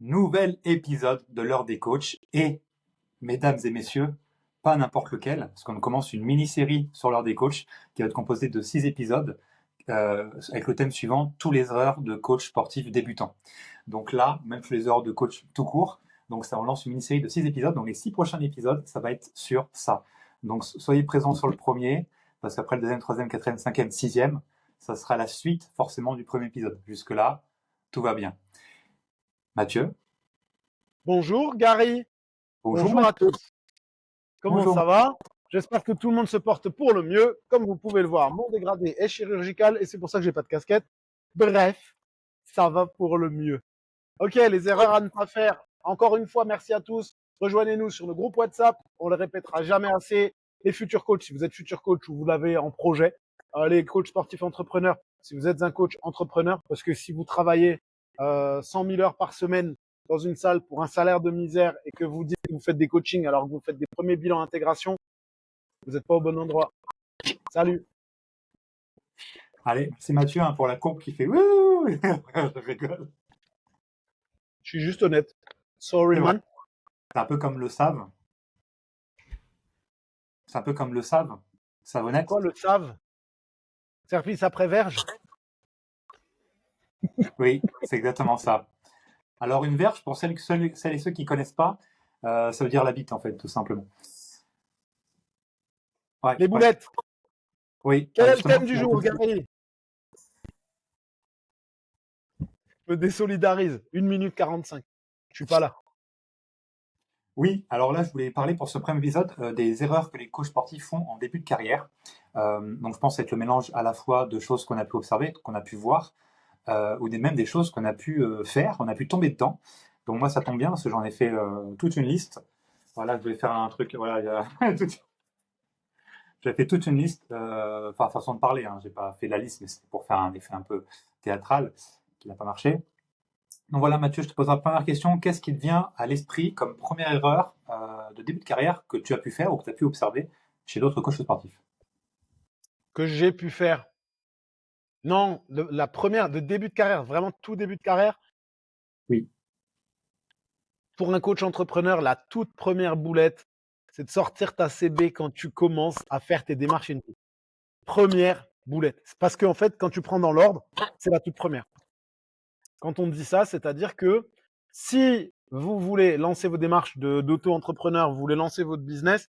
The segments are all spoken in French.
Nouvel épisode de l'heure des coachs et, mesdames et messieurs, pas n'importe lequel, parce qu'on commence une mini-série sur l'heure des coachs qui va être composée de 6 épisodes avec le thème suivant, tous les erreurs de coach sportif débutant. Donc là, même sur les erreurs de coach tout court, donc ça on lance une mini-série de 6 épisodes, donc les 6 prochains épisodes, ça va être sur ça. Donc soyez présents sur le premier, parce qu'après le deuxième, troisième, quatrième, cinquième, sixième, ça sera la suite forcément du premier épisode. Jusque-là, tout va bien. Mathieu. Bonjour Gary. Bonjour à tous. Comment Bonjour. ça va? J'espère que tout le monde se porte pour le mieux. Comme vous pouvez le voir, mon dégradé est chirurgical et c'est pour ça que j'ai pas de casquette. Bref, ça va pour le mieux. Ok, les erreurs à ne pas faire. Encore une fois, merci à tous. Rejoignez-nous sur le groupe WhatsApp. On le répétera jamais assez. Les futurs coachs, si vous êtes futur coach ou vous l'avez en projet. Les coachs sportifs entrepreneurs, si vous êtes un coach entrepreneur, parce que si vous travaillez 100 000 heures par semaine dans une salle pour un salaire de misère et que vous dites que vous faites des coachings alors que vous faites des premiers bilans intégration, vous n'êtes pas au bon endroit. Salut. Allez, c'est Mathieu pour la courbe qui fait wouh. Je rigole. Je suis juste honnête. Sorry, man. C'est un peu comme le Save. C'est un peu comme le Save. Savonnette. Quoi, le Save? Service après verge? Oui, c'est exactement ça. Alors une verge, pour celles et ceux qui ne connaissent pas, ça veut dire la bite en fait, tout simplement. Ouais, les boulettes. Oui. Quel est le thème du jour, Gary? Je me désolidarise. 1 minute 45. Je suis pas là. Oui, alors là, je voulais parler pour ce premier épisode des erreurs que les coachs sportifs font en début de carrière. Donc je pense être le mélange à la fois de choses qu'on a pu observer, qu'on a pu voir, ou même des choses qu'on a pu faire, on a pu tomber dedans. Donc moi, ça tombe bien parce que j'en ai fait toute une liste. Voilà, je voulais faire un truc. Voilà, j'ai fait toute une liste. Enfin, façon de parler. J'ai pas fait la liste, mais c'était pour faire un effet un peu théâtral qui n'a pas marché. Donc voilà, Mathieu, je te poserai la première question. Qu'est-ce qui te vient à l'esprit comme première erreur de début de carrière que tu as pu faire ou que tu as pu observer chez d'autres coachs sportifs? Que j'ai pu faire. Non, la première de début de carrière, vraiment tout début de carrière. Oui. Pour un coach entrepreneur, la toute première boulette, c'est de sortir ta CB quand tu commences à faire tes démarches input. Première boulette. C'est parce qu'en fait, quand tu prends dans l'ordre, c'est la toute première. Quand on dit ça, c'est-à-dire que si vous voulez lancer vos démarches d'auto-entrepreneur, vous voulez lancer votre business,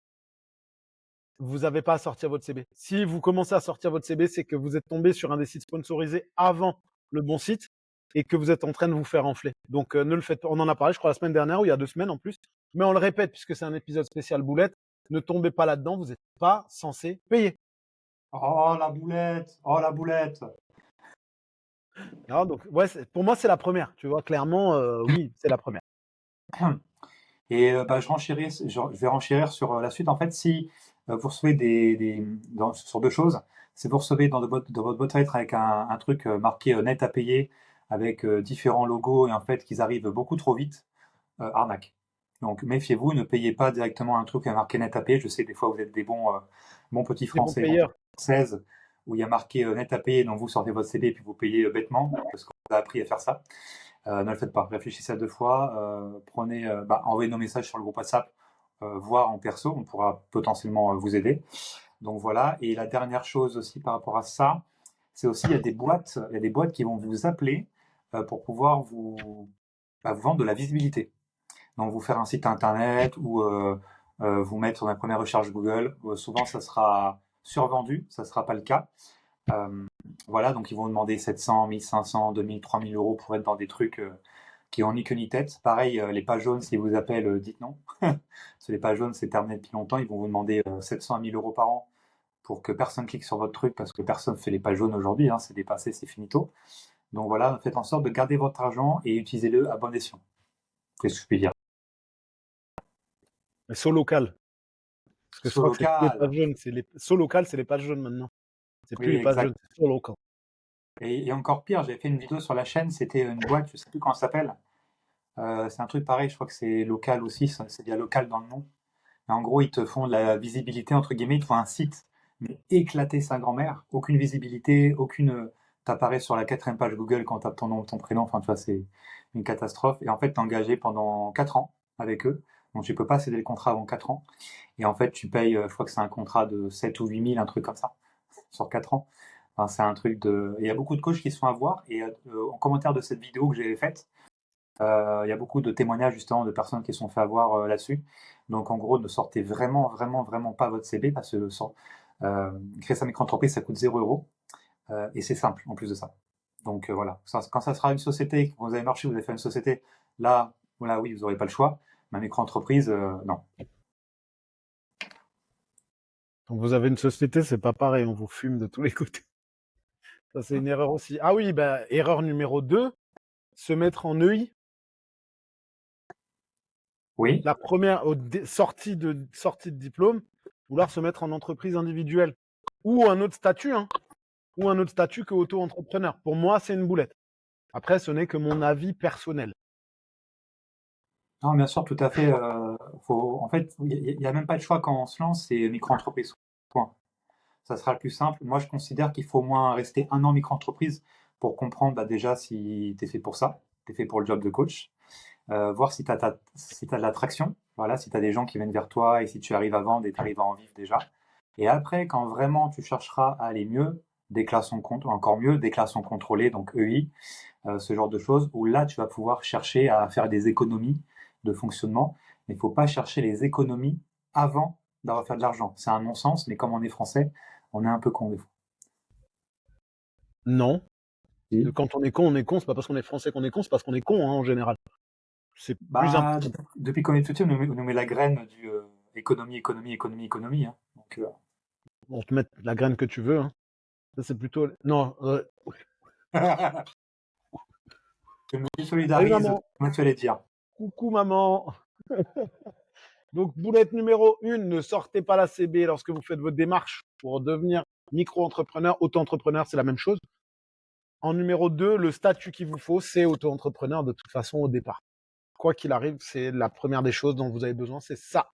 vous n'avez pas à sortir votre CB. Si vous commencez à sortir votre CB, c'est que vous êtes tombé sur un des sites sponsorisés avant le bon site et que vous êtes en train de vous faire enfler. Donc, ne le faites pas. On en a parlé, je crois, la semaine dernière ou il y a 2 semaines en plus. Mais on le répète puisque c'est un épisode spécial boulette. Ne tombez pas là-dedans. Vous n'êtes pas censé payer. Oh la boulette! Oh la boulette! Alors, donc, ouais, pour moi, c'est la première. Tu vois, clairement, oui, c'est la première. Et je vais renchérir sur la suite. En fait, si vous recevez sur deux choses, si vous recevez dans votre boîte aux lettres avec un truc marqué net à payer, avec différents logos, et en fait qu'ils arrivent beaucoup trop vite, arnaque. Donc méfiez-vous, ne payez pas directement un truc marqué net à payer. Je sais, des fois, vous êtes des bons petits Des bons Français, payeurs. 16, où il y a marqué net à payer, donc vous sortez votre CD et puis vous payez bêtement, parce qu'on vous a appris à faire ça. Ne le faites pas, réfléchissez à 2 fois, envoyez nos messages sur le groupe WhatsApp, voire en perso, on pourra potentiellement vous aider. Donc voilà, et la dernière chose aussi par rapport à ça, c'est aussi il y a des boîtes qui vont vous appeler pour pouvoir vous vendre de la visibilité. Donc vous faire un site internet ou vous mettre sur la première recherche Google. Souvent ça sera survendu, ça ne sera pas le cas. Voilà, donc ils vont demander 700, 1500, 2000, 3000 euros pour être dans des trucs qui ont ni queue ni tête. Pareil, les pages jaunes, s'ils vous appellent, dites non. Parce que les pages jaunes, c'est terminé depuis longtemps. Ils vont vous demander 700 à 1000 euros par an pour que personne clique sur votre truc parce que personne fait les pages jaunes aujourd'hui. C'est dépassé, c'est finito. Donc voilà, faites en sorte de garder votre argent et utilisez-le à bon escient. Qu'est-ce que je peux dire? Mais saut local. Parce que je crois que c'est plus les Local. pages jaunes. Saut local, c'est les pages jaunes maintenant. C'est plus Oui, les pages exact. jaunes, c'est saut local. Et encore pire, j'avais fait une vidéo sur la chaîne, c'était une boîte, je ne sais plus comment ça s'appelle. C'est un truc pareil, je crois que c'est local aussi, c'est bien local dans le nom. Mais en gros, ils te font de la visibilité, entre guillemets, ils te font un site, mais éclaté sa grand-mère, aucune visibilité, t'as t'apparais sur la 4e page Google quand tu tapes ton nom, ton prénom, enfin, tu vois, c'est une catastrophe. Et en fait, t'es engagé pendant 4 ans avec eux. Donc, tu peux pas céder le contrat avant 4 ans. Et en fait, tu payes, je crois que c'est un contrat de 7 ou 8 000, un truc comme ça, sur 4 ans. Enfin, c'est un truc de. Il y a beaucoup de coachs qui se font avoir. Et en commentaire de cette vidéo que j'ai faite, il y a beaucoup de témoignages justement de personnes qui se sont fait avoir là-dessus. Donc en gros, ne sortez vraiment, vraiment, vraiment pas votre CB parce que créer sa micro-entreprise, ça coûte 0 € et c'est simple en plus de ça. Donc voilà, quand ça sera une société, quand vous avez marché, vous avez fait une société, là, voilà, oui, vous n'aurez pas le choix. Ma micro-entreprise, non. Quand vous avez une société, c'est pas pareil, on vous fume de tous les côtés. Ça, c'est une erreur aussi. Ah oui, bah, erreur numéro 2, se mettre en EI. Oui. La première sortie de diplôme, vouloir se mettre en entreprise individuelle ou un autre statut, hein, ou un autre statut que auto-entrepreneur. Pour moi, c'est une boulette. Après, ce n'est que mon avis personnel. Non, bien sûr, tout à fait. En fait, il n'y a même pas de choix quand on se lance, c'est micro-entreprise. Point. Ça sera le plus simple. Moi, je considère qu'il faut au moins rester 1 an micro-entreprise pour comprendre bah, déjà si tu es fait pour ça, tu es fait pour le job de coach. Voir si tu as, si de l'attraction, voilà, si tu as des gens qui viennent vers toi et si tu arrives à vendre et tu arrives à en vivre déjà. Et après, quand vraiment tu chercheras à aller mieux, déclaration encore mieux, déclaration contrôlée, donc EI, ce genre de choses, où là, tu vas pouvoir chercher à faire des économies de fonctionnement. Mais il ne faut pas chercher les économies avant d'avoir fait de l'argent. C'est un non-sens, mais comme on est français, on est un peu con des fois. Non. Oui. Quand on est con, c'est pas parce qu'on est français qu'on est con, c'est parce qu'on est con, hein, en général. C'est plus Bah, important. depuis qu'on est tout petit, on nous met la graine du économie, économie, économie, économie. Hein. Donc, On te met la graine que tu veux, hein. Ça, c'est plutôt. Non. je me Salut désolidarise de maman. ce que tu allais dire. Coucou maman. Donc, boulette numéro 1, ne sortez pas la CB lorsque vous faites votre démarche pour devenir micro-entrepreneur. Auto-entrepreneur, c'est la même chose. En numéro 2, le statut qu'il vous faut, c'est auto-entrepreneur de toute façon au départ. Quoi qu'il arrive, c'est la première des choses dont vous avez besoin, c'est ça.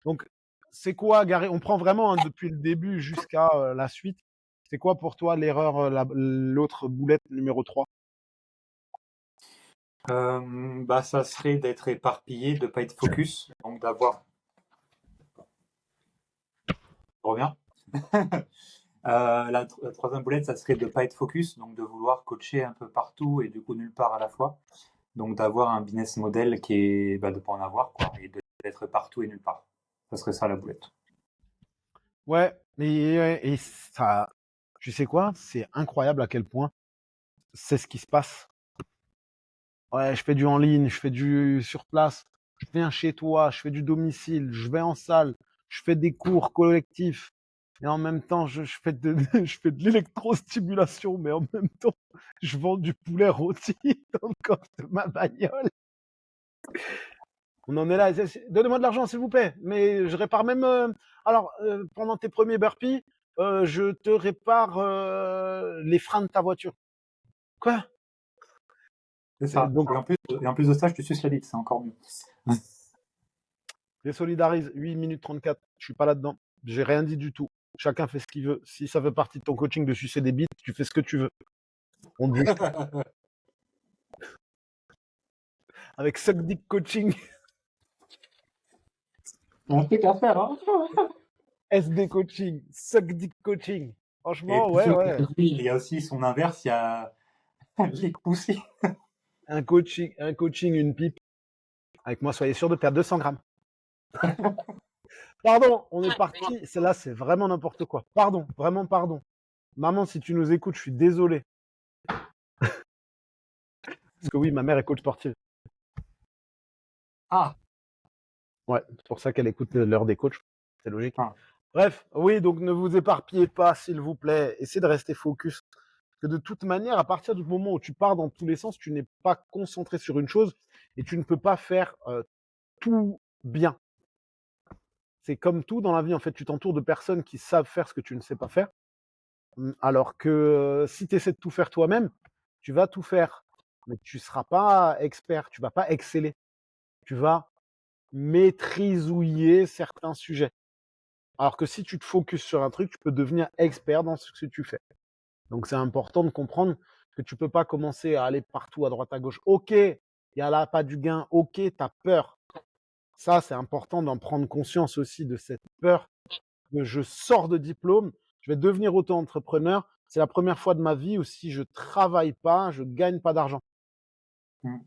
Donc, c'est quoi, Gary? On prend vraiment hein, depuis le début jusqu'à la suite. C'est quoi pour toi l'erreur, l'autre boulette numéro 3? Bah, ça serait d'être éparpillé, de ne pas être focus, donc d'avoir. Je reviens. La troisième boulette, ça serait de ne pas être focus, donc de vouloir coacher un peu partout et du coup nulle part à la fois. Donc d'avoir un business model qui est bah, de ne pas en avoir, quoi, et d'être partout et nulle part. Ça serait ça la boulette. Ouais, et ça, tu sais quoi? C'est incroyable à quel point c'est ce qui se passe. Ouais, je fais du en ligne, je fais du sur place, je viens chez toi, je fais du domicile, je vais en salle, je fais des cours collectifs. Et en même temps, je fais de, je fais de l'électrostimulation, mais en même temps, je vends du poulet rôti dans le coffre de ma bagnole. On en est là. Donnez-moi de l'argent, s'il vous plaît. Mais je répare même. Alors, pendant tes premiers burpees, je te répare les freins de ta voiture. Quoi? C'est ça. Donc, Et en plus de ça, je te suce la bite, c'est encore mieux. désolidarise, 8 minutes 34. Je suis pas là-dedans. J'ai rien dit du tout. Chacun fait ce qu'il veut. Si ça fait partie de ton coaching de sucer des bites, tu fais ce que tu veux. On te juge. Avec Suck Dick Coaching, On fait qu'à faire, hein. SD Coaching, Suck Dick Coaching. Et Franchement, pour ouais, ceux ouais. qui il y a aussi son inverse, il y a les poussées. Un coaching, une pipe. Avec moi, soyez sûr de perdre 200 grammes. Pardon, on est parti. Là, c'est vraiment n'importe quoi. Pardon, vraiment pardon. Maman, si tu nous écoutes, je suis désolé. Parce que oui, ma mère est coach sportive. Ah, Ouais, c'est pour ça qu'elle écoute l'heure des coachs. C'est logique. ah. Bref, oui, donc ne vous éparpillez pas, s'il vous plaît. Essayez de rester focus. Que de toute manière, à partir du moment où tu pars dans tous les sens, tu n'es pas concentré sur une chose et tu ne peux pas faire tout bien. C'est comme tout dans la vie, en fait, tu t'entoures de personnes qui savent faire ce que tu ne sais pas faire. Alors que si tu essaies de tout faire toi-même, tu vas tout faire, mais tu ne seras pas expert, tu vas pas exceller. Tu vas maîtrisouiller certains sujets. Alors que si tu te focuses sur un truc, tu peux devenir expert dans ce que tu fais. Donc, c'est important de comprendre que tu peux pas commencer à aller partout à droite à gauche. OK, il y a là pas du gain. OK, tu as peur. Ça, c'est important d'en prendre conscience aussi de cette peur que je sors de diplôme, je vais devenir auto-entrepreneur. C'est la première fois de ma vie où si je travaille pas, je gagne pas d'argent. Mm.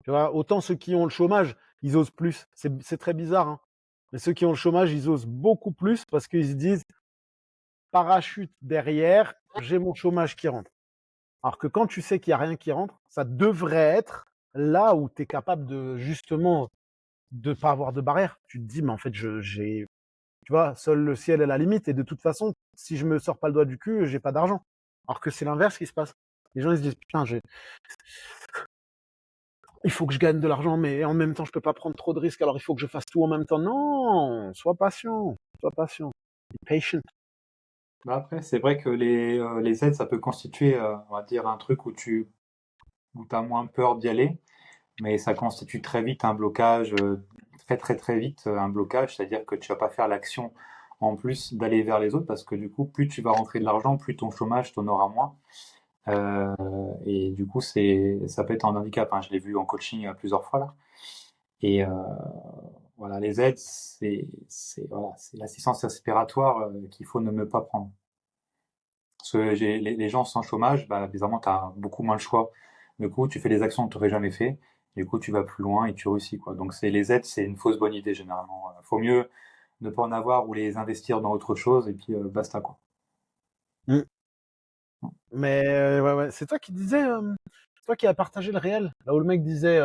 Tu vois, autant ceux qui ont le chômage, ils osent plus. C'est très bizarre, hein. Mais ceux qui ont le chômage, ils osent beaucoup plus parce qu'ils se disent parachute derrière, j'ai mon chômage qui rentre. Alors que quand tu sais qu'il n'y a rien qui rentre, ça devrait être là où tu es capable de justement de pas avoir de barrière. Tu te dis, mais en fait, j'ai, tu vois, seul le ciel est la limite. Et de toute façon, si je me sors pas le doigt du cul, j'ai pas d'argent. Alors que c'est l'inverse qui se passe. Les gens ils se disent, putain, il faut que je gagne de l'argent, mais en même temps, je peux pas prendre trop de risques, alors il faut que je fasse tout en même temps. Non, sois patient, sois patient. Be patient. Bah après, c'est vrai que les aides, ça peut constituer, on va dire, un truc où t'as moins peur d'y aller, mais ça constitue très vite un blocage, très très très vite un blocage, c'est-à-dire que tu vas pas faire l'action en plus d'aller vers les autres, parce que du coup, plus tu vas rentrer de l'argent, plus ton chômage, t'en auras moins. Euh, et du coup, ça peut être un handicap, hein. Je l'ai vu en coaching plusieurs fois là. Et voilà, les aides, voilà, c'est l'assistance respiratoire qu'il faut ne pas prendre. Parce que les gens sans chômage, bah, évidemment, tu as beaucoup moins le choix. Du coup, tu fais des actions que tu n'aurais jamais fait. Du coup, tu vas plus loin et tu réussis, quoi. Donc, les aides, c'est une fausse bonne idée, généralement. Faut mieux ne pas en avoir ou les investir dans autre chose et puis basta, quoi. Mm. Mais ouais, ouais. C'est toi qui disais, c'est toi qui as partagé le réel, là où le mec disait,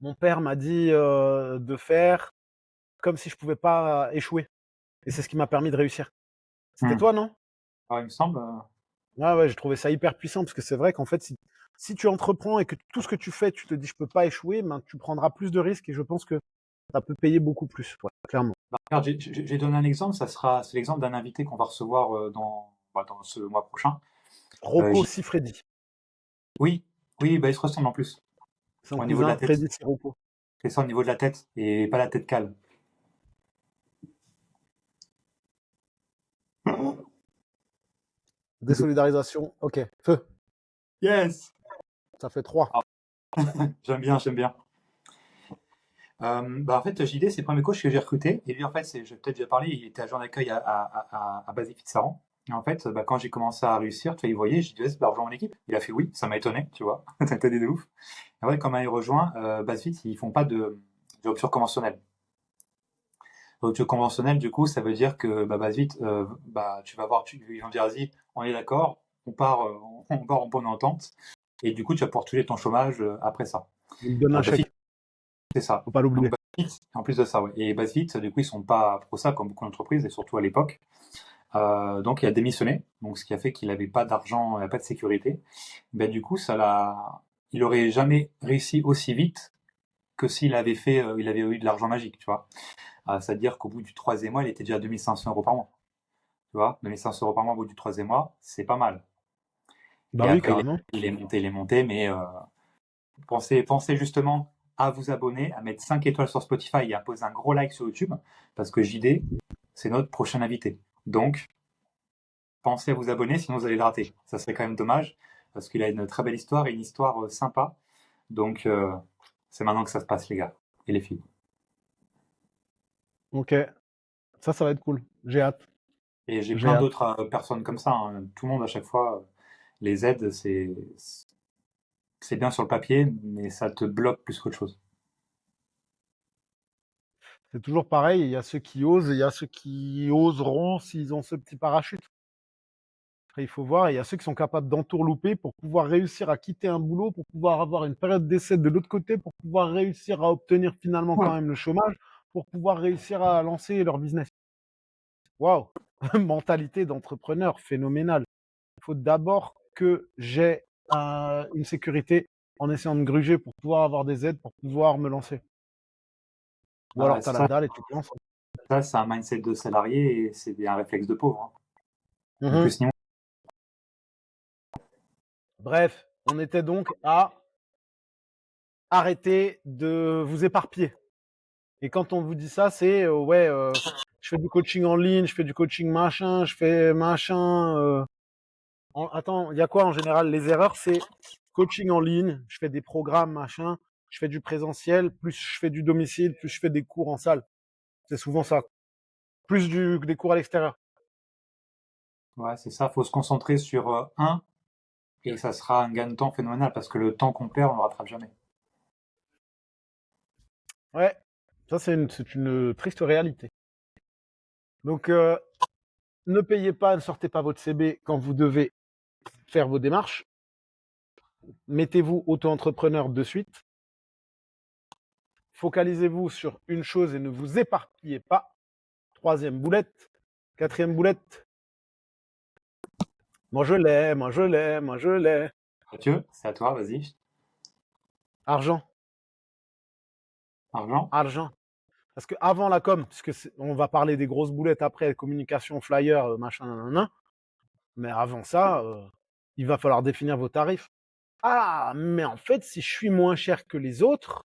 mon père m'a dit de faire comme si je pouvais pas échouer. Et c'est ce qui m'a permis de réussir. C'était Hmm. toi, non? Alors, il me semble, Ouais, ouais, j'ai trouvé ça hyper puissant parce que c'est vrai qu'en fait, si tu entreprends et que tout ce que tu fais, tu te dis je peux pas échouer, ben, tu prendras plus de risques et je pense que ça peut payer beaucoup plus, ouais, clairement. bah, regarde, j'ai donné un exemple. C'est l'exemple d'un invité qu'on va recevoir dans ce mois prochain. Rocco J- Siffredi. oui, oui, bah, il se ressemble en plus. Son Au niveau de la cousin, tête. Freddy Sirocco. C'est ça, au niveau de la tête. Et pas la tête calme. Désolidarisation, ok. Feu, Yes! ça fait 3. Ah, j'aime bien, j'aime bien. Bah en fait, JD, c'est le premier coach que j'ai recruté. Et lui, en fait, j'ai peut-être déjà parlé, il était agent d'accueil à Basile Saran. Et en fait, bah, quand j'ai commencé à réussir, tu vois, il voyait, j'ai dit, ouais, bah, rejoins mon équipe. Il a fait oui, ça m'a étonné, tu vois. Ça m'a étonné de ouf. Et ouais, quand il rejoint, Basfit, ils font pas de rupture conventionnelle. Rupture conventionnelle, du coup, ça veut dire que bah, Basfit, bah, tu vas voir, ils vont dire, vas-y, on est d'accord, on part en bonne entente. Et du coup, tu vas pouvoir toucher ton chômage après ça. Il me donne un Basfit, chèque, c'est ça. faut pas Donc, l'oublier. En plus de ça, ouais. Et BuzzFeed, du coup, ils sont pas pro ça comme beaucoup d'entreprises, et surtout à l'époque. Donc, il a démissionné, donc ce qui a fait qu'il n'avait pas d'argent, pas de sécurité. Ben, du coup, il aurait jamais réussi aussi vite que s'il avait il avait eu de l'argent magique, tu vois. C'est-à-dire qu'au bout du troisième mois, il était déjà à 2500 € par mois. Tu vois, 2500 € par mois au bout du troisième mois, c'est pas mal. Bah Et oui, après, carrément. il est monté, mais pensez justement à vous abonner, à mettre 5 étoiles sur Spotify et à poser un gros like sur YouTube, parce que JD, c'est notre prochain invité. Donc, pensez à vous abonner, sinon vous allez le rater. Ça serait quand même dommage, parce qu'il a une très belle histoire et une histoire sympa. Donc, c'est maintenant que ça se passe, les gars et les filles. Ok, ça va être cool. J'ai hâte, Et j'ai j'ai plein hâte. d'autres personnes comme ça, hein. Tout le monde, à chaque fois, les aides, c'est bien sur le papier, mais ça te bloque plus qu'autre chose. C'est toujours pareil, il y a ceux qui osent et il y a ceux qui oseront s'ils ont ce petit parachute. Après, il faut voir, il y a ceux qui sont capables d'entourlouper pour pouvoir réussir à quitter un boulot, pour pouvoir avoir une période d'essai de l'autre côté, pour pouvoir réussir à obtenir finalement quand Ouais. même le chômage, pour pouvoir réussir à lancer leur business. Waouh! Mentalité d'entrepreneur phénoménale. Il faut d'abord que j'ai une sécurité en essayant de gruger pour pouvoir avoir des aides, pour pouvoir me lancer. Ou Ah, alors tu as la ça, dalle et tu te lances. c'est un mindset de salarié et c'est un réflexe de pauvre, hein. Ni Mhm. plus ni moins. Bref, on était donc à arrêter de vous éparpiller. Et quand on vous dit ça, c'est ouais, je fais du coaching en ligne, je fais du coaching machin, je fais machin. Attends, il y a quoi en général? Les erreurs, c'est coaching en ligne, je fais des programmes, machin, je fais du présentiel, plus je fais du domicile, plus je fais des cours en salle. C'est souvent ça. Plus des cours à l'extérieur. Ouais, c'est ça. Faut se concentrer sur un et ça sera un gain de temps phénoménal parce que le temps qu'on perd, on le rattrape jamais. Ouais, ça c'est une triste réalité. Donc, ne payez pas, ne sortez pas votre CB quand vous devez faire vos démarches. Mettez-vous auto-entrepreneur de suite. Focalisez-vous sur une chose et ne vous éparpillez pas. Troisième boulette. Quatrième boulette. Moi je l'ai, moi je l'ai, moi je l'ai. Mathieu, c'est à toi, vas-y. Argent, Argent. argent. Parce que avant la com, on va parler des grosses boulettes après, communication, flyer, machin, nanana. Mais avant ça, il va falloir définir vos tarifs. Ah, mais en fait, si je suis moins cher que les autres,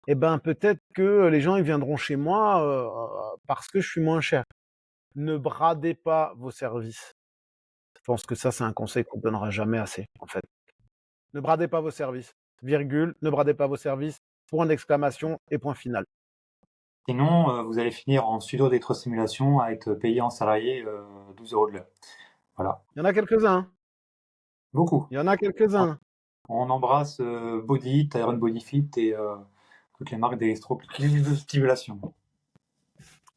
eh ben peut-être que les gens ils viendront chez moi parce que je suis moins cher. Ne bradez pas vos services. Je pense que ça, c'est un conseil qu'on ne donnera jamais assez, en fait. Ne bradez pas vos services. Virgule, ne bradez pas vos services. Point d'exclamation et point final. Sinon, vous allez finir en studio d'électrostimulation à être payé en salarié 12 € de l'heure. Voilà. Il y en a quelques-uns. Hein. Beaucoup. Il y en a quelques-uns. On embrasse Body, Tyron Body Fit et toutes les marques d'électrostimulation.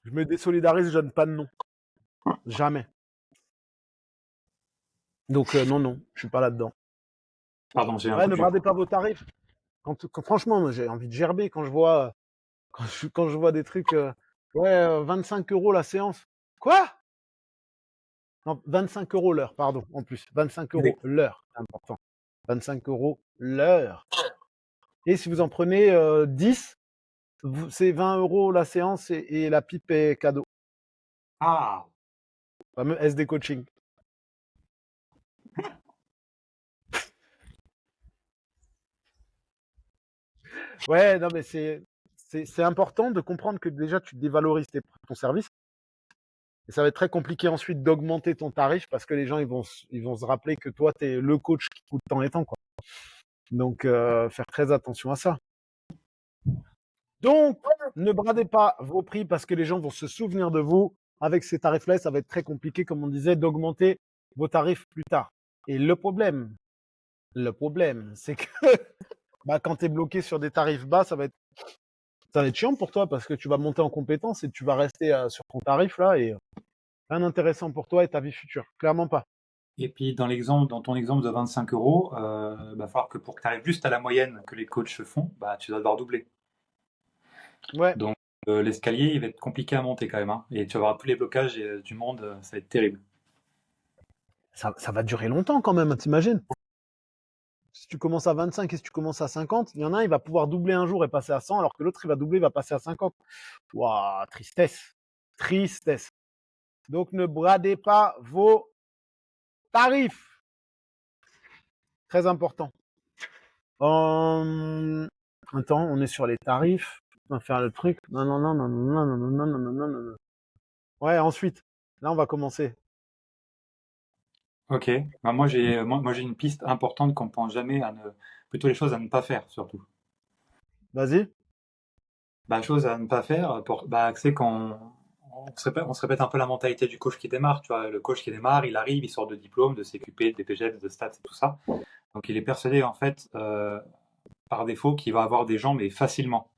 Je me désolidarise, je donne pas de nom. Jamais. Donc non, non, je suis pas là-dedans. Pardon, j'ai un Ouais, coup de ne vieux. bradez pas vos tarifs. Franchement, moi, j'ai envie de gerber quand je vois, quand je vois des trucs. Ouais, 25 € la séance. Quoi? Non, 25 € l'heure, pardon, en plus. 25 € l'heure, c'est important. 25 € l'heure. Et si vous en prenez 10, c'est 20 € la séance et la pipe est cadeau. Ah, Fameux SD coaching. Ouais, non, mais c'est important de comprendre que déjà tu dévalorises ton service. Et ça va être très compliqué ensuite d'augmenter ton tarif parce que les gens ils vont se rappeler que toi, tu es le coach qui coûte tant et tant, quoi. Donc, faire très attention à ça. Donc, ne bradez pas vos prix parce que les gens vont se souvenir de vous. Avec ces tarifs-là, ça va être très compliqué, comme on disait, d'augmenter vos tarifs plus tard. Et le problème, c'est que bah, quand tu es bloqué sur des tarifs bas, ça va être chiant pour toi parce que tu vas monter en compétence et tu vas rester sur ton tarif là et rien d'intéressant pour toi et ta vie future. Clairement pas. et puis dans ton exemple de 25 €, va falloir que pour que tu arrives juste à la moyenne que les coachs font, bah, tu dois devoir doubler. Ouais, Donc l'escalier, il va être compliqué à monter quand même, hein. Et tu vas avoir tous les blocages du monde, ça va être terrible. ça va durer longtemps quand même, t'imagines? Si tu commences à 25 et si tu commences à 50, il y en a un, il va pouvoir doubler un jour et passer à 100, alors que l'autre, il va doubler, il va passer à 50. Waouh, tristesse. Tristesse. Donc, ne bradez pas vos tarifs. Très important. Attends, on est sur les tarifs. On va faire le truc. Non, non, non, non, non, non, non, non, non, non, non, non. Ouais, ensuite. Là, on va commencer. Ok. Bah, moi, j'ai une piste importante qu'on pense jamais à ne, plutôt les choses à ne pas faire surtout. Vas-y. Bah, chose à ne pas faire, bah, c'est quand on se répète un peu la mentalité du coach qui démarre, tu vois. Le coach qui démarre, il arrive, il sort de diplôme, de CQP, de DPGEPS, de stats et tout ça. Donc il est persuadé en fait, par défaut, qu'il va avoir des gens, mais facilement.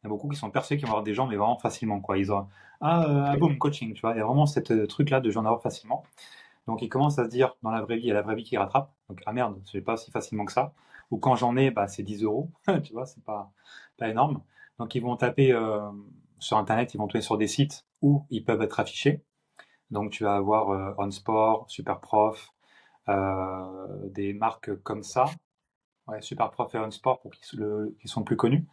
Il y a beaucoup qui sont persuadés qu'ils vont avoir des gens, mais vraiment facilement, quoi. Ils ont boom, coaching, tu vois. Il y a vraiment cette truc-là de j'en avoir facilement. Donc ils commencent à se dire, dans la vraie vie, il y a la vraie vie qui rattrape. Donc ah merde, je l'ai pas si facilement que ça. Ou quand j'en ai, bah c'est 10 euros, tu vois, c'est pas énorme. Donc ils vont taper sur internet, ils vont tomber sur des sites où ils peuvent être affichés. Donc tu vas avoir OnSport, Superprof, des marques comme ça. Ouais, Superprof et OnSport pour qu'ils sont plus connus.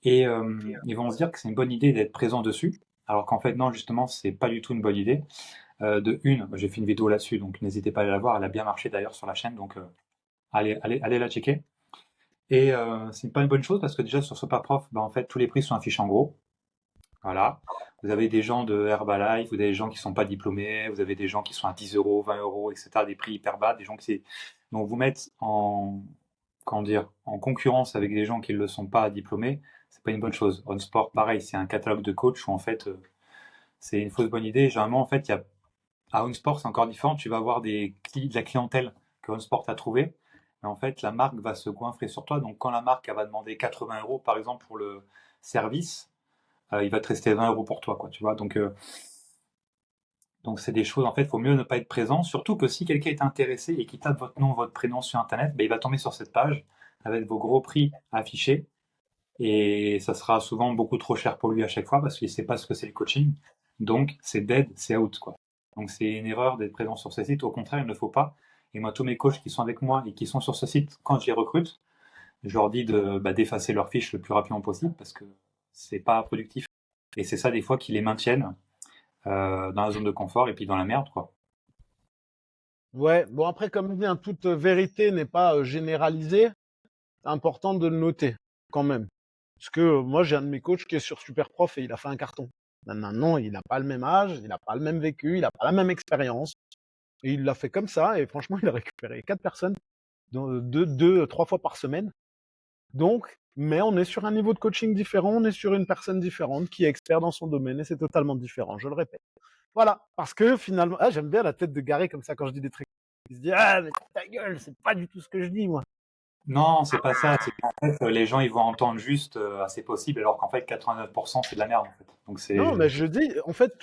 Et ils vont se dire que c'est une bonne idée d'être présent dessus. Alors qu'en fait, non, justement, c'est pas du tout une bonne idée. De une, j'ai fait une vidéo là-dessus, donc n'hésitez pas à aller la voir. Elle a bien marché d'ailleurs sur la chaîne, donc allez la checker. Et c'est pas une bonne chose parce que déjà sur Superprof, bah, en fait, tous les prix sont affichés en gros. Voilà. Vous avez des gens de Herbalife, vous avez des gens qui sont pas diplômés, vous avez des gens qui sont à 10 euros, 20 euros, etc., des prix hyper bas, des gens qui, donc vous mettre en, comment dire, en concurrence avec des gens qui ne le sont pas diplômés, c'est pas une bonne chose. On Sport, pareil, c'est un catalogue de coachs où en fait, c'est une fausse bonne idée. Généralement, en fait, à On Sport, c'est encore différent. Tu vas avoir de la clientèle que On Sport a trouvé, mais en fait, la marque va se goinfrer sur toi. Donc, quand la marque elle va demander 80 euros, par exemple, pour le service, il va te rester 20 euros pour toi, quoi, tu vois. Donc c'est des choses, en fait, il faut mieux ne pas être présent, surtout que si quelqu'un est intéressé et qu'il tape votre nom, votre prénom sur Internet, ben, il va tomber sur cette page avec vos gros prix affichés, et ça sera souvent beaucoup trop cher pour lui à chaque fois parce qu'il ne sait pas ce que c'est le coaching. Donc c'est dead, c'est out, quoi. Donc c'est une erreur d'être présent sur ce site. Au contraire, il ne faut pas. Et moi, tous mes coachs qui sont avec moi et qui sont sur ce site, quand je les recrute, je leur dis d'effacer leur fiche le plus rapidement possible parce que c'est pas productif. Et c'est ça des fois qui les maintiennent dans la zone de confort et puis dans la merde, quoi. Ouais, bon après, comme je dis, hein, toute vérité n'est pas généralisée. C'est important de le noter quand même. Parce que moi, j'ai un de mes coachs qui est sur Superprof et il a fait un carton. Maintenant, il n'a pas le même âge, il n'a pas le même vécu, il n'a pas la même expérience. Et il l'a fait comme ça. Et franchement, il a récupéré 4 personnes, deux, 3 fois par semaine. Donc, mais on est sur un niveau de coaching différent, on est sur une personne différente qui est expert dans son domaine et c'est totalement différent, je le répète. Voilà, parce que finalement, j'aime bien la tête de Garé comme ça quand je dis des trucs. Il se dit, ah, mais ta gueule, c'est pas du tout ce que je dis, moi. Non, c'est pas ça. C'est qu'en fait, les gens ils vont entendre juste c'est possible, alors qu'en fait 89% c'est de la merde en fait. Donc Non, c'est mais je dis, en fait,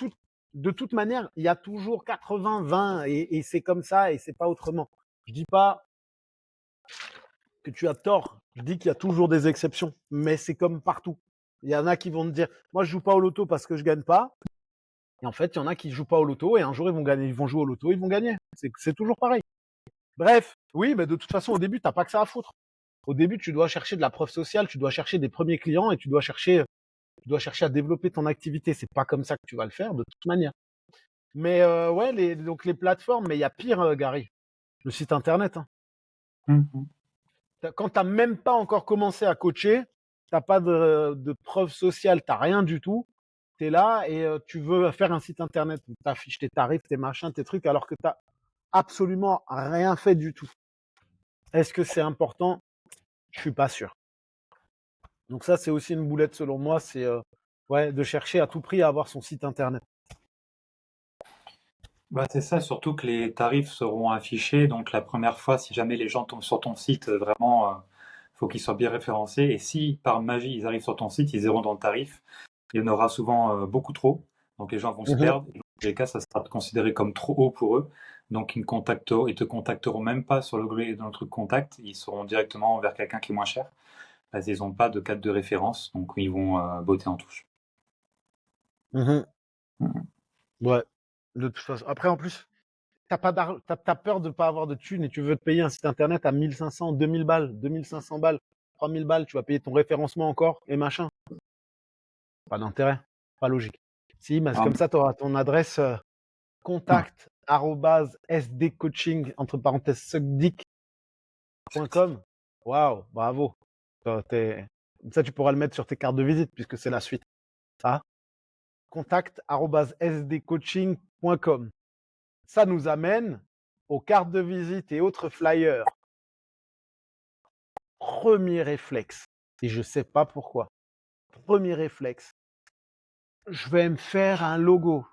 de toute manière, il y a toujours 80-20 et c'est comme ça et c'est pas autrement. Je dis pas que tu as tort. Je dis qu'il y a toujours des exceptions, mais c'est comme partout. Il y en a qui vont te dire, moi, je joue pas au loto parce que je gagne pas. Et en fait, il y en a qui jouent pas au loto et un jour ils vont gagner, ils vont jouer au loto, ils vont gagner. C'est toujours pareil. Bref, oui, mais de toute façon, au début, t'as pas que ça à foutre. Au début, tu dois chercher de la preuve sociale, tu dois chercher des premiers clients et tu dois chercher à développer ton activité. C'est pas comme ça que tu vas le faire de toute manière. Mais ouais, donc les plateformes, mais il y a pire, Gary. Le site internet. Hein. Mhm. Quand t'as même pas encore commencé à coacher, t'as pas de preuve sociale, t'as rien du tout. Tu es là et tu veux faire un site internet où tu affiches tes tarifs, tes machins, tes trucs, alors que tu n'as absolument rien fait du tout. Est-ce que c'est important? Je suis pas sûr. Donc ça, c'est aussi une boulette selon moi, c'est ouais, de chercher à tout prix à avoir son site internet. Bah, c'est ça, surtout que les tarifs seront affichés. Donc la première fois, si jamais les gens tombent sur ton site, vraiment, faut qu'ils soient bien référencés. Et si par magie ils arrivent sur ton site, ils iront dans le tarif. Il y en aura souvent beaucoup trop. Donc les gens vont se Mhm. perdre. Et dans tous les cas, ça sera considéré comme trop haut pour eux. Donc ils te contacteront même pas sur dans le truc contact. Ils seront directement vers quelqu'un qui est moins cher. Parce qu'ils n'ont pas de cadre de référence. Donc ils vont botter en touche. Mhm. Mhm. Ouais. De toute façon. Après, en plus, t'as peur de ne pas avoir de thunes et tu veux te payer un site internet à 1500, 2000 balles, 2500 balles, 3000 balles, tu vas payer ton référencement encore et machin. Pas d'intérêt. Pas logique. Si, mais c'est Ah, comme ça, tu auras ton adresse contact @sdcoaching entre parenthèses suckdick.com. Waouh, bravo. Ça, tu pourras le mettre sur tes cartes de visite puisque c'est la suite. Ça, contact @sdcoaching.com. Ça nous amène aux cartes de visite et autres flyers. Premier réflexe, et je sais pas pourquoi. Premier réflexe, je vais me faire un logo.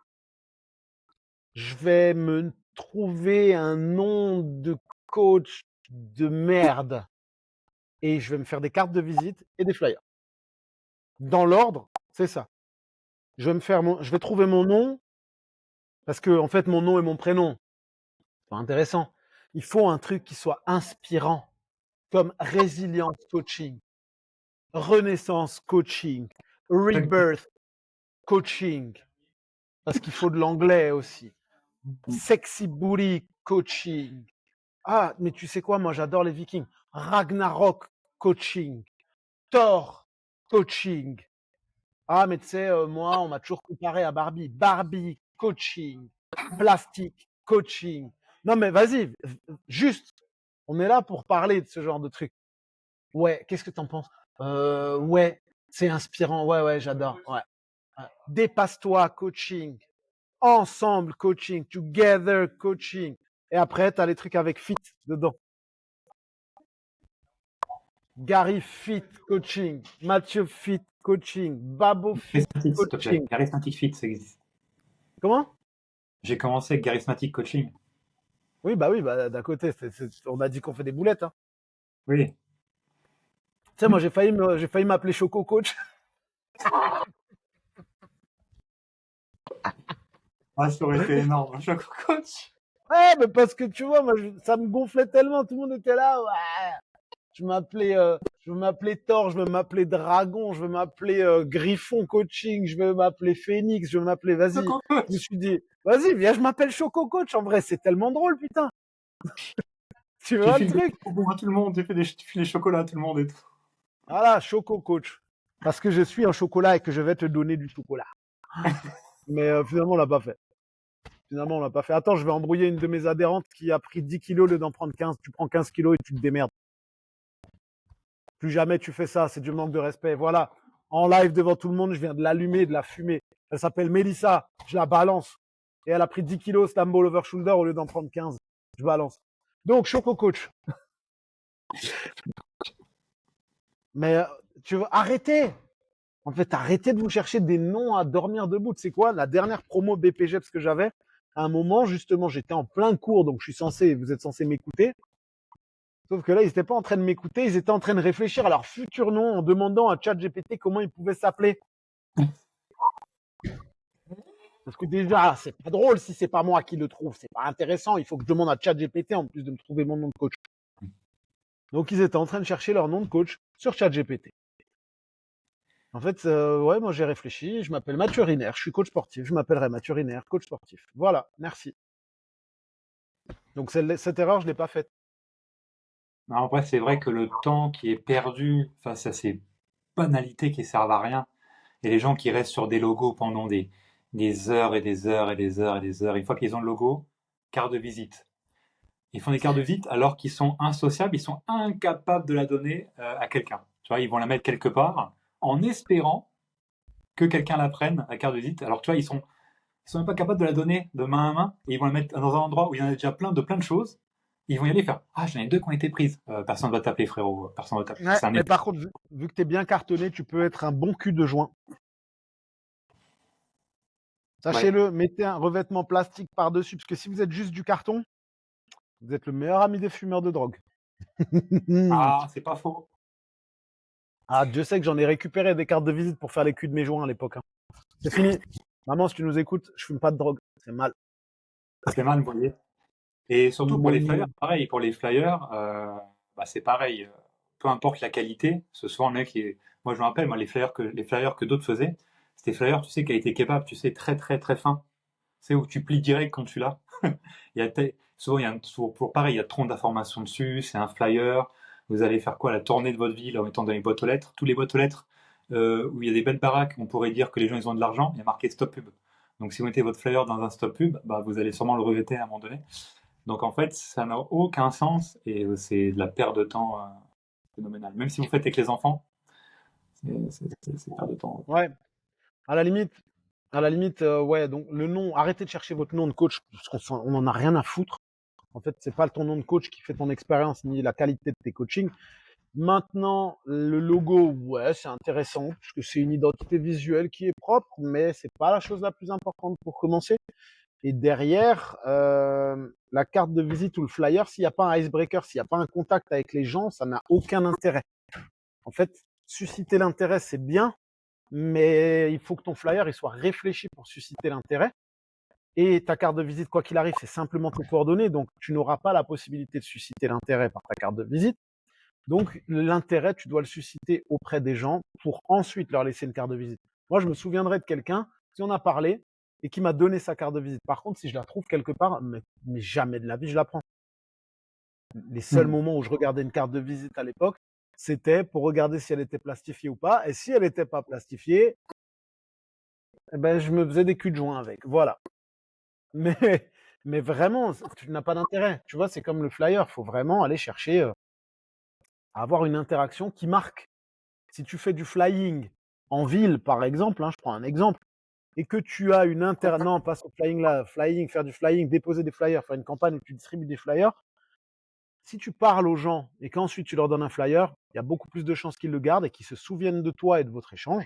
Je vais me trouver un nom de coach de merde et je vais me faire des cartes de visite et des flyers. Dans l'ordre, c'est ça. Je vais trouver mon nom parce que en fait mon nom et mon prénom, c'est pas intéressant. Il faut un truc qui soit inspirant, comme résilience coaching, renaissance coaching, rebirth coaching, parce qu'il faut de l'anglais aussi. Sexy booty coaching. Ah, mais tu sais quoi, moi j'adore les Vikings. Ragnarok coaching. Thor coaching. Ah, mais tu sais, moi, on m'a toujours comparé à Barbie. Barbie coaching. Plastique coaching. Non, mais vas-y, juste, on est là pour parler de ce genre de trucs. Ouais, qu'est-ce que t'en penses? Ouais, c'est inspirant. Ouais, ouais, j'adore. Ouais. Dépasse-toi coaching, ensemble coaching, together coaching. Et après, tu as les trucs avec fit dedans. Gary fit coaching, Mathieu fit coaching, Babo fit Charismatic, s'il te plaît. coaching. Charismatic Fit, ça existe. Comment? J'ai commencé avec Charismatic Coaching. Oui, d'un côté, on a dit qu'on fait des boulettes. Hein. Oui. Tu sais, moi, j'ai failli m'appeler Choco Coach. Ah, ça aurait été énorme. Choco Coach. Ouais, mais parce que tu vois, moi, ça me gonflait tellement. Tout le monde était là. Ouais. Je veux m'appeler Thor, je veux m'appeler Dragon, je veux m'appeler Griffon Coaching, je veux m'appeler Phoenix, je veux m'appeler. Vas-y. Choco Je me Coach. suis dit, vas-y, viens, je m'appelle Choco Coach. En vrai, c'est tellement drôle, putain. Tu J'ai vois le filé des truc? bonbons à tout le monde. J'ai fait des filets chocolat à tout le monde et tout. Voilà, Choco Coach. Parce que je suis un chocolat et que je vais te donner du chocolat. Mais finalement, on l'a pas fait. Finalement, on l'a pas fait. Attends, je vais embrouiller une de mes adhérentes qui a pris 10 kilos au lieu d'en prendre 15. Tu prends 15 kilos et tu te démerdes. Plus jamais tu fais ça, c'est du manque de respect. Voilà. En live devant tout le monde, je viens de l'allumer, de la fumer. Elle s'appelle Mélissa, je la balance. Et elle a pris 10 kilos Stumble over shoulder au lieu d'en prendre 15. Je balance. Donc, Choco Coach. Mais tu veux arrêter. En fait, arrêtez de vous chercher des noms à dormir debout. Tu sais quoi? La dernière promo BPGEPS que j'avais, à un moment, justement, j'étais en plein cours, donc vous êtes censé m'écouter. Sauf que là, ils n'étaient pas en train de m'écouter, ils étaient en train de réfléchir à leur futur nom en demandant à ChatGPT comment ils pouvaient s'appeler. Parce que déjà, c'est pas drôle si c'est pas moi qui le trouve, c'est pas intéressant. Il faut que je demande à ChatGPT en plus de me trouver mon nom de coach. Donc ils étaient en train de chercher leur nom de coach sur ChatGPT. En fait, ouais, moi j'ai réfléchi. Je m'appelle Mathieu Riner, je suis coach sportif. Je m'appellerai Mathieu Riner, coach sportif. Voilà, merci. Donc cette erreur, je l'ai pas faite. Non, en vrai, c'est vrai que le temps qui est perdu face à ces banalités qui servent à rien, et les gens qui restent sur des logos pendant des heures et des heures et des heures et des heures, une fois qu'ils ont le logo, carte de visite. Ils font des cartes de visite alors qu'ils sont insociables, ils sont incapables de la donner à quelqu'un. Tu vois, ils vont la mettre quelque part en espérant que quelqu'un la prenne, la carte de visite. Alors, tu vois, ils sont même pas capables de la donner de main à main et ils vont la mettre dans un endroit où il y en a déjà plein de choses. Ils vont y aller faire ah, j'en ai deux qui ont été prises. Personne ne va t'appeler, frérot. Personne ne va t'appeler. Ouais, C'est un mais état. par contre, vu que tu es bien cartonné, tu peux être un bon cul de joint. Ouais. Sachez-le, mettez un revêtement plastique par-dessus, parce que si vous êtes juste du carton, vous êtes le meilleur ami des fumeurs de drogue. Ah, c'est pas faux. Ah, Dieu sait que j'en ai récupéré des cartes de visite pour faire les culs de mes joints à l'époque. Hein. C'est fini. Maman, si tu nous écoutes, je fume pas de drogue. C'est mal. Ça fait mal, vous voyez. Et surtout pour les flyers, Mon- pareil. Pour les flyers, bah, c'est pareil. Peu importe la qualité, ce soit un mec qui est. Moi, je me rappelle, moi, les flyers que d'autres faisaient, c'était des flyers, tu sais, qualité kebab, tu sais, très, très, très fin. C'est où tu plies direct quand tu l'as. Souvent, pareil, il y a trop d'informations dessus, c'est un flyer. Vous allez faire quoi? La tournée de votre ville en mettant dans les boîtes aux lettres. Tous les boîtes aux lettres où il y a des belles baraques, on pourrait dire que les gens ils ont de l'argent, il y a marqué stop pub. Donc si vous mettez votre flyer dans un stop pub, bah, vous allez sûrement le regretter à un moment donné. Donc en fait, ça n'a aucun sens et c'est de la perte de temps phénoménale. Même si vous faites avec les enfants, c'est perte de temps. Ouais, à la limite, ouais, donc le nom, arrêtez de chercher votre nom de coach, parce qu'on en a rien à foutre. En fait, c'est pas ton nom de coach qui fait ton expérience ni la qualité de tes coachings. Maintenant, le logo, ouais, c'est intéressant, parce que c'est une identité visuelle qui est propre, mais c'est pas la chose la plus importante pour commencer. Et derrière, la carte de visite ou le flyer, s'il n'y a pas un icebreaker, s'il n'y a pas un contact avec les gens, ça n'a aucun intérêt. En fait, susciter l'intérêt, c'est bien, mais il faut que ton flyer il soit réfléchi pour susciter l'intérêt. Et ta carte de visite, quoi qu'il arrive, c'est simplement tes coordonnées, donc tu n'auras pas la possibilité de susciter l'intérêt par ta carte de visite. Donc l'intérêt, tu dois le susciter auprès des gens pour ensuite leur laisser une carte de visite. Moi, je me souviendrai de quelqu'un qui en a parlé et qui m'a donné sa carte de visite. Par contre, si je la trouve quelque part, mais jamais de la vie, je la prends. Les seuls Hmm. moments où je regardais une carte de visite à l'époque, c'était pour regarder si elle était plastifiée ou pas. Et si elle n'était pas plastifiée, eh ben, je me faisais des culs de joint avec. Voilà. Mais, mais vraiment, tu n'as pas d'intérêt. Tu vois, c'est comme le flyer. Il faut vraiment aller chercher à avoir une interaction qui marque. Si tu fais du flying en ville, par exemple, je prends un exemple, et que tu as une non, passe au flying là, faire du flying, déposer des flyers, faire une campagne où tu distribues des flyers. Si tu parles aux gens et qu'ensuite tu leur donnes un flyer, il y a beaucoup plus de chances qu'ils le gardent et qu'ils se souviennent de toi et de votre échange.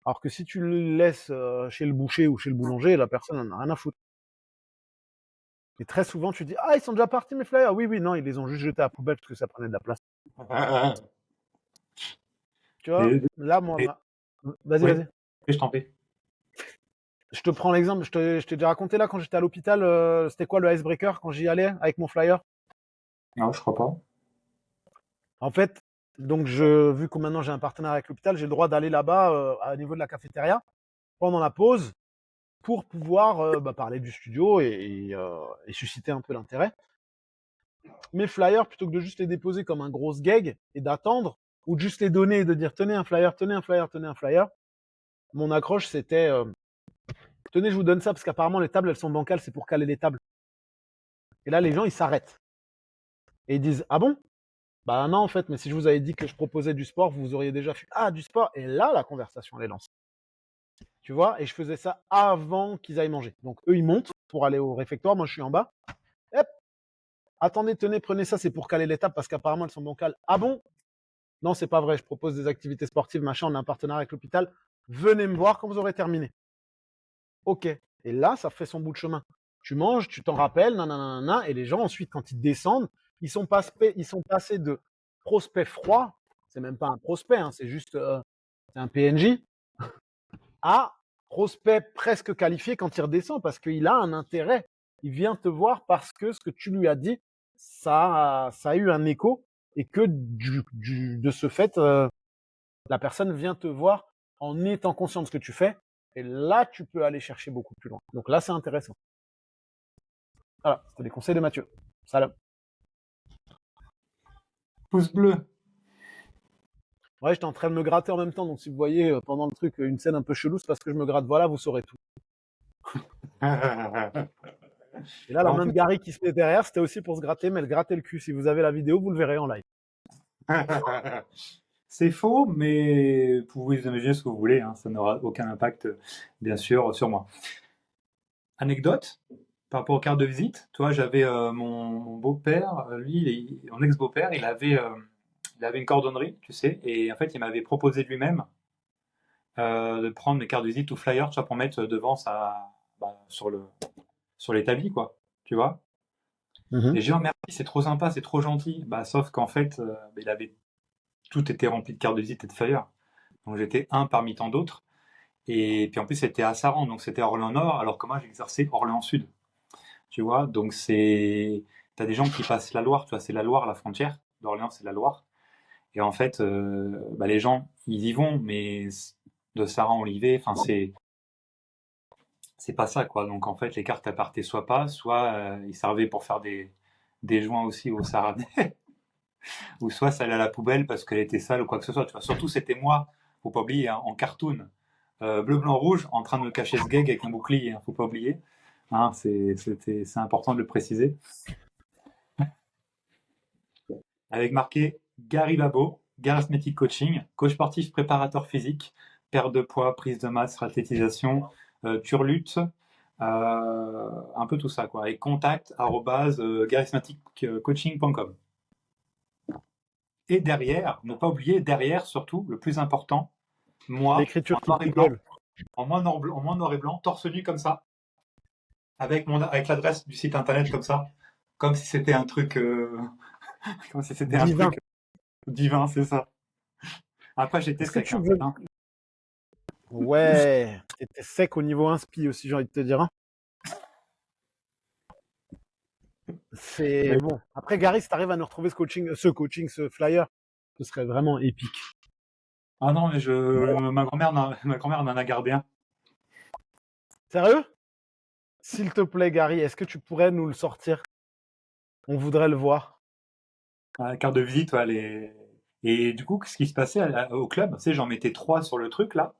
Alors que si tu le laisses chez le boucher ou chez le boulanger, la personne n'en a rien à foutre. Et très souvent, tu dis ah, ils sont déjà partis mes flyers. Oui, oui, non, ils les ont juste jetés à la poubelle parce que ça prenait de la place. Tu vois, Et, là, moi, et- vas-y, oui, vas-y. je t'en prie. Je te prends l'exemple, je t'ai déjà raconté là quand j'étais à l'hôpital, c'était quoi le icebreaker quand j'y allais avec mon flyer. Non, je crois pas. En fait, donc vu que maintenant j'ai un partenaire avec l'hôpital, j'ai le droit d'aller là-bas au niveau de la cafétéria pendant la pause pour pouvoir parler du studio et susciter un peu l'intérêt. Mes flyers, plutôt que de juste les déposer comme un gros gag et d'attendre, ou de juste les donner et de dire tenez un flyer, tenez un flyer, tenez un flyer, mon accroche c'était tenez, je vous donne ça parce qu'apparemment les tables elles sont bancales, c'est pour caler les tables. Et là les gens ils s'arrêtent et ils disent ah bon? Bah non en fait, mais si je vous avais dit que je proposais du sport, vous auriez déjà fait ah du sport et là la conversation elle est lancée. Tu vois, et je faisais ça avant qu'ils aillent manger. Donc eux ils montent pour aller au réfectoire, moi je suis en bas. Hop, attendez, tenez, prenez ça, c'est pour caler les tables parce qu'apparemment elles sont bancales. Ah bon? Non, c'est pas vrai, je propose des activités sportives, machin, on a un partenariat avec l'hôpital. Venez me voir quand vous aurez terminé. Ok. Et là, ça fait son bout de chemin. Tu manges, tu t'en rappelles, nanana, et les gens, ensuite, quand ils descendent, ils sont passés de prospect froid, c'est même pas un prospect, c'est juste c'est un PNJ, à prospect presque qualifié quand il redescend parce qu'il a un intérêt. Il vient te voir parce que ce que tu lui as dit, ça a eu un écho et que de ce fait, la personne vient te voir en étant conscient de ce que tu fais. Et là, tu peux aller chercher beaucoup plus loin. Donc là, c'est intéressant. Voilà, c'était les conseils de Mathieu. Salam. Pouce bleu. Ouais, j'étais en train de me gratter en même temps. Donc si vous voyez pendant le truc une scène un peu chelou, c'est parce que je me gratte. Voilà, vous saurez tout. Et là, la En main de plus, Gary qui se met derrière, c'était aussi pour se gratter, mais elle grattait le cul. Si vous avez la vidéo, vous le verrez en live. c'est faux, mais vous pouvez imaginer ce que vous voulez, ça n'aura aucun impact, bien sûr, sur moi. Anecdote, par rapport aux cartes de visite, toi, j'avais mon beau-père, lui, mon ex-beau-père, il avait une cordonnerie, tu sais, et en fait, il m'avait proposé lui-même de prendre mes cartes de visite ou flyers, tu vois, pour mettre devant sur l'établi, quoi, tu vois. Mhm. Et j'ai dit, oh, merci, c'est trop sympa, c'est trop gentil. Sauf qu'en fait, tout était rempli de cartes de visite et de flyers. Donc j'étais un parmi tant d'autres. Et puis en plus, c'était à Saran, donc c'était Orléans Nord, alors que moi, j'exerçais Orléans Sud. Tu vois, donc t'as des gens qui passent la Loire, tu vois, c'est la Loire la frontière. D'Orléans, c'est la Loire. Et en fait, les gens, ils y vont, mais de Saran, Olivet, enfin, c'est pas ça, quoi. Donc en fait, les cartes, elles partaient soit pas, soit ils servaient pour faire des joints aussi au Saranais, ou soit ça allait à la poubelle parce qu'elle était sale ou quoi que ce soit. Tu vois, surtout, c'était moi, faut pas oublier, en cartoon, bleu, blanc, rouge, en train de me cacher ce gag avec un bouclier, faut pas oublier. C'est important de le préciser. Avec marqué Gary Labo, Garismatic Coaching, coach sportif, préparateur physique, perte de poids, prise de masse, athlétisation, turlute, un peu tout ça, quoi. Et contact @garismaticcoaching.com. Et derrière, ne pas oublier, derrière surtout, le plus important, moi, L'écriture en qui noir et blanc, rigole. en noir et blanc, torse nu comme ça, avec l'adresse du site internet comme ça, comme si c'était un truc, comme si c'était un Divin. truc divin, c'est ça. Après, j'étais Est-ce que sec, tu veux. hein. Ouais, t'étais sec au niveau inspi aussi, j'ai envie de te dire. C'est Mais- bon. Après, Gary, si t'arrives à nous retrouver ce flyer, ce serait vraiment épique. Ah non, mais ma grand-mère en a gardé un. Sérieux? S'il te plaît, Gary, est-ce que tu pourrais nous le sortir? On voudrait le voir. La carte de visite, ouais, et du coup, ce qui se passait au club, tu sais, j'en mettais trois sur le truc, là.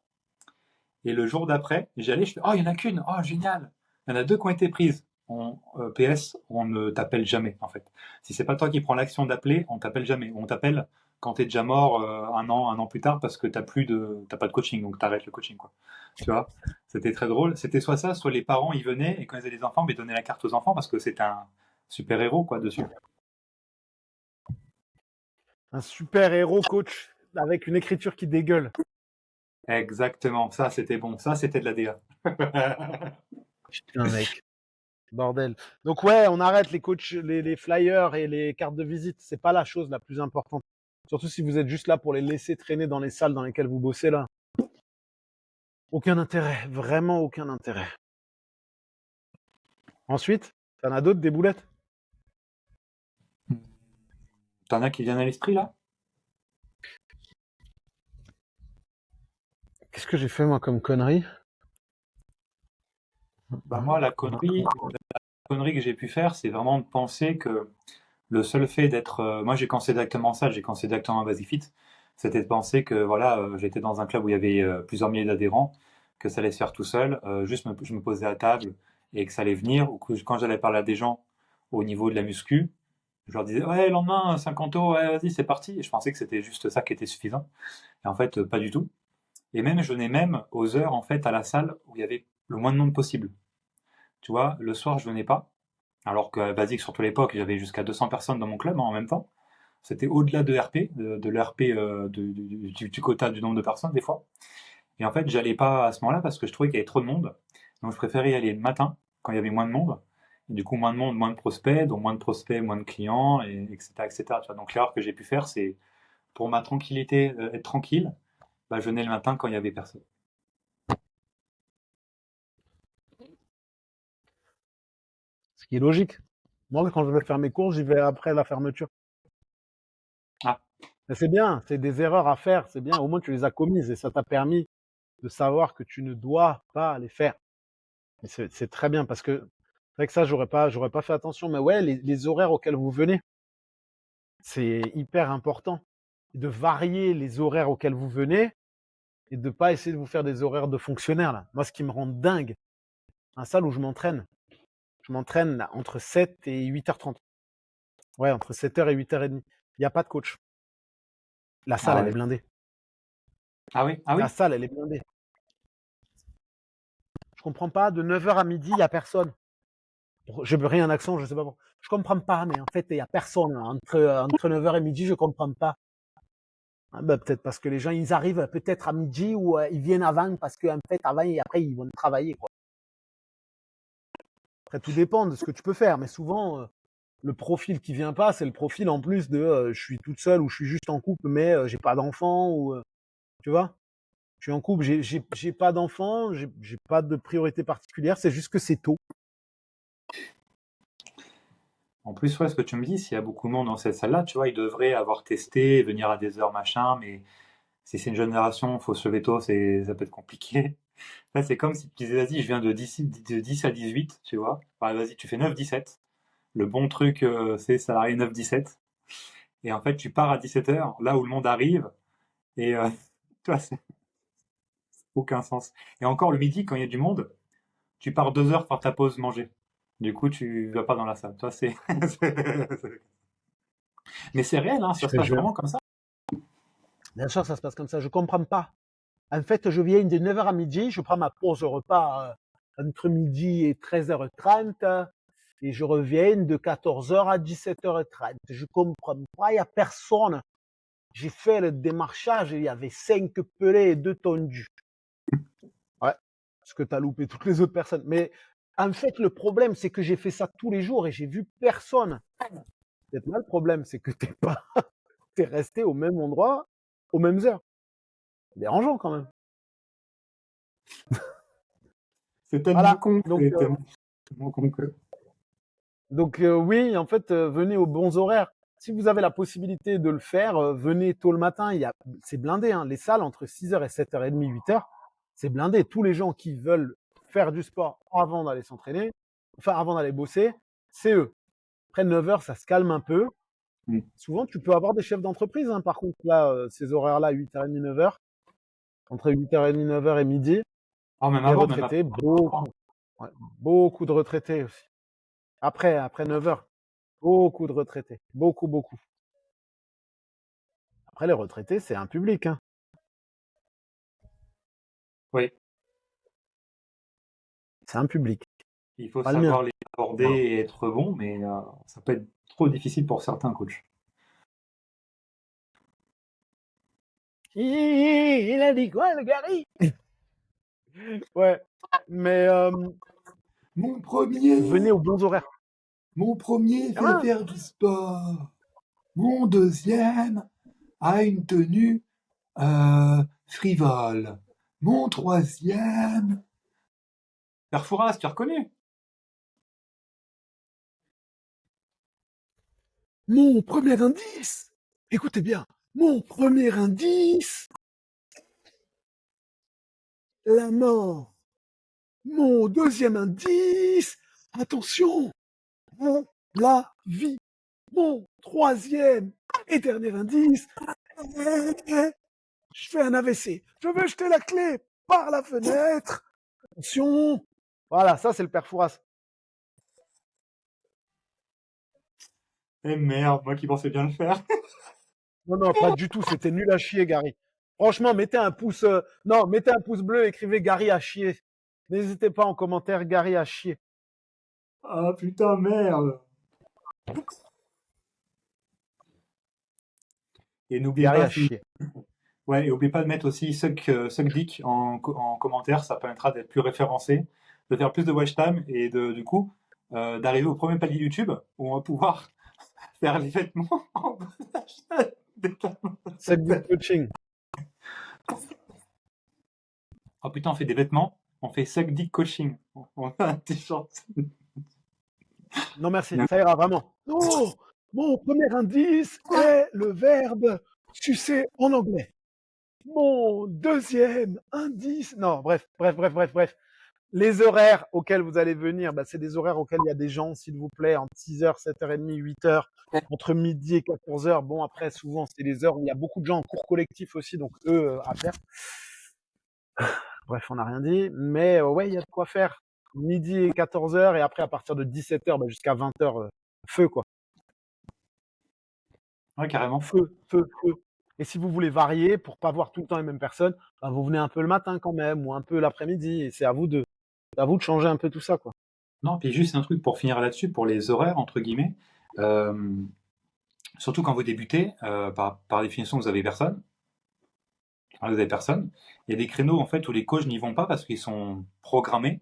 Et le jour d'après, j'y allais, je fais, oh, il y en a qu'une, oh, génial. Il y en a deux qui ont été prises. PS, on ne t'appelle jamais, en fait. Si c'est pas toi qui prends l'action d'appeler, on t'appelle jamais. On t'appelle quand tu es déjà mort un an plus tard parce que t'as pas de coaching, donc tu arrêtes le coaching, quoi. Tu vois? C'était très drôle. C'était soit ça, soit les parents, ils venaient et quand ils avaient des enfants, mais ils donnaient la carte aux enfants parce que c'était un super-héros, quoi, dessus. Un super héros coach avec une écriture qui dégueule. Exactement, ça c'était bon, ça c'était de la DA. Putain, mec. Bordel. Donc ouais, on arrête les coachs, les flyers et les cartes de visite. C'est pas la chose la plus importante. Surtout si vous êtes juste là pour les laisser traîner dans les salles dans lesquelles vous bossez là. Aucun intérêt. Vraiment aucun intérêt. Ensuite, t'en as d'autres des boulettes? T'en as qui viennent à l'esprit là? Qu'est-ce que j'ai fait moi comme connerie? Bah moi, la connerie que j'ai pu faire, c'est vraiment de penser que le seul fait d'être, moi j'ai pensé directement ça, j'ai pensé directement à Basifit, c'était de penser que voilà, j'étais dans un club où il y avait plusieurs milliers d'adhérents, que ça allait se faire tout seul, juste je me posais à table et que ça allait venir, ou que quand j'allais parler à des gens au niveau de la muscu, je leur disais ouais, le lendemain 50 euros, ouais, vas-y c'est parti, et je pensais que c'était juste ça qui était suffisant, et en fait pas du tout. Et même je venais même aux heures en fait à la salle où il y avait le moins de monde possible. Tu vois, le soir je venais pas, alors que basique, surtout à l'époque, j'avais jusqu'à 200 personnes dans mon club en même temps. C'était au-delà de RP, de l'RP, du quota du nombre de personnes des fois. Et en fait, j'allais pas à ce moment-là parce que je trouvais qu'il y avait trop de monde. Donc je préférais y aller le matin, quand il y avait moins de monde. Et du coup, moins de monde, moins de prospects, donc moins de prospects, moins de clients, et, etc., etc. Tu vois. Donc l'erreur que j'ai pu faire, c'est pour ma tranquillité, être tranquille, bah, je venais le matin quand il y avait personne. Ce qui est logique. Moi, quand je vais faire mes courses, j'y vais après la fermeture. Ah, Mais c'est bien, c'est des erreurs à faire, c'est bien. Au moins, tu les as commises et ça t'a permis de savoir que tu ne dois pas les faire. Et c'est très bien parce que c'est vrai que ça, j'aurais pas fait attention. Mais ouais, les horaires auxquels vous venez, c'est hyper important. De varier les horaires auxquels vous venez et de pas essayer de vous faire des horaires de fonctionnaire, là. Moi, ce qui me rend dingue, un salle où je m'entraîne là, entre 7 et 8h30. Ouais, entre 7h et 8h30. Il n'y a pas de coach. La salle, ah elle est ouais. blindée. Ah oui, ah La oui. salle, elle est blindée. Je comprends pas, de 9h à midi, il n'y a personne. Je veux rien un accent, je sais pas pourquoi. Je comprends pas, mais en fait, il y a personne. Entre 9h et midi, je comprends pas. Ah, bah, peut-être parce que les gens, ils arrivent peut-être à midi ou ils viennent avant parce qu'en fait, avant et après, ils vont travailler, quoi. Après, tout dépend de ce que tu peux faire, mais souvent, le profil qui vient pas, c'est le profil en plus de je suis toute seule ou je suis juste en couple, mais j'ai pas d'enfant ou tu vois. Je suis en couple, j'ai pas d'enfant, j'ai pas de priorité particulière, c'est juste que c'est tôt. En plus, ouais, ce que tu me dis, s'il y a beaucoup de monde dans cette salle-là, tu vois, ils devraient avoir testé, venir à des heures, machin, mais si c'est une jeune génération, faut se lever tôt, ça peut être compliqué. Là, c'est comme si tu disais, vas-y, je viens de 10 à 18, tu vois. Bah, vas-y, tu fais 9-17. Le bon truc, c'est salarié 9-17. Et en fait, tu pars à 17h, là où le monde arrive, et tu vois, c'est aucun sens. Et encore le midi, quand il y a du monde, tu pars 2 heures faire ta pause manger. Du coup, tu vas pas dans la salle. Toi, c'est. Mais c'est réel, hein, Je ça se te passe jure. vraiment comme ça. Bien sûr, ça se passe comme ça. Je comprends pas. En fait, je viens de 9h à midi, je prends ma pause repas entre midi et 13h30 et je reviens de 14h à 17h30. Je comprends pas, il n'y a personne. J'ai fait le démarchage et il y avait 5 pelés et 2 tondus. Ouais, parce que tu as loupé toutes les autres personnes. Mais en fait, le problème, c'est que j'ai fait ça tous les jours et j'ai vu personne. Peut-être là, le problème, c'est que t'es pas, t'es resté au même endroit, aux mêmes heures. C'est dérangeant quand même. C'est tellement Voilà. con, c'est tellement con que. Donc oui, en fait, venez aux bons horaires. Si vous avez la possibilité de le faire, venez tôt le matin. C'est blindé, hein. Les salles entre 6h et 7h30, 8h, c'est blindé. Tous les gens qui veulent faire du sport avant d'aller s'entraîner, enfin avant d'aller bosser, c'est eux. Après 9h, ça se calme un peu. Mm. Souvent, tu peux avoir des chefs d'entreprise, hein, par contre, là, ces horaires-là, 8h30, 9h, entre 8h30, 9h et midi, Oh, même des avant, même retraités, après. beaucoup, ouais, beaucoup de retraités aussi. Après 9h, beaucoup de retraités. Beaucoup, beaucoup. Après, les retraités, c'est un public. Hein. Oui, C'est un public. il faut Pas le mien. savoir les aborder et être bon, mais ça peut être trop difficile pour certains coachs. Il a dit quoi, le Gary? Ouais. Mais Mon premier, venez aux bons horaires. mon premier fait Gamin, faire du sport. Mon deuxième a une tenue frivole. Mon troisième. Perfouras, tu as reconnu? mon premier indice. Écoutez bien. Mon premier indice. La mort. Mon deuxième indice. Attention. La vie. Mon troisième et dernier indice. Je fais un AVC. Je veux jeter la clé par la fenêtre. Attention. Voilà, ça c'est le père Fouras. Eh merde, moi qui pensais bien le faire. Non, non, pas du tout. C'était nul à chier, Gary. Franchement, mettez un pouce. Non, mettez un pouce bleu. Écrivez Gary à chier. N'hésitez pas en commentaire, Gary à chier. Ah putain, merde. Et n'oubliez Gary pas, à chier. ouais, et n'oubliez pas de mettre aussi Suck Dick en commentaire, ça permettra d'être plus référencé, de faire plus de watch time et du coup, d'arriver au premier palier YouTube où on va pouvoir faire les vêtements en bon achat. C'est du coaching. Oh putain, on fait des vêtements, on fait Suck Dick Coaching. On a un t-shirt. Non, merci. Ça ira vraiment. Non, mon premier indice est le verbe sucer en anglais. Mon deuxième indice. Non, bref. Les horaires auxquels vous allez venir, bah, c'est des horaires auxquels il y a des gens, s'il vous plaît, entre 6h, 7h30, 8h, entre midi et 14h. Bon, après, souvent, c'est les heures où il y a beaucoup de gens en cours collectif aussi, donc eux, à faire. Bref, on n'a rien dit. Mais ouais, il y a de quoi faire. Midi et 14h, et après, à partir de 17h bah, jusqu'à 20h, feu, quoi. Ouais, carrément. Feu. Et si vous voulez varier pour pas voir tout le temps les mêmes personnes, bah, vous venez un peu le matin quand même, ou un peu l'après-midi. Et c'est à vous de changer un peu tout ça, quoi. Non, puis juste un truc pour finir là-dessus, pour les horaires, entre guillemets. Euh, Surtout quand vous débutez, par définition, vous avez personne. Vous avez personne. Il y a des créneaux en fait où les coachs n'y vont pas parce qu'ils sont programmés.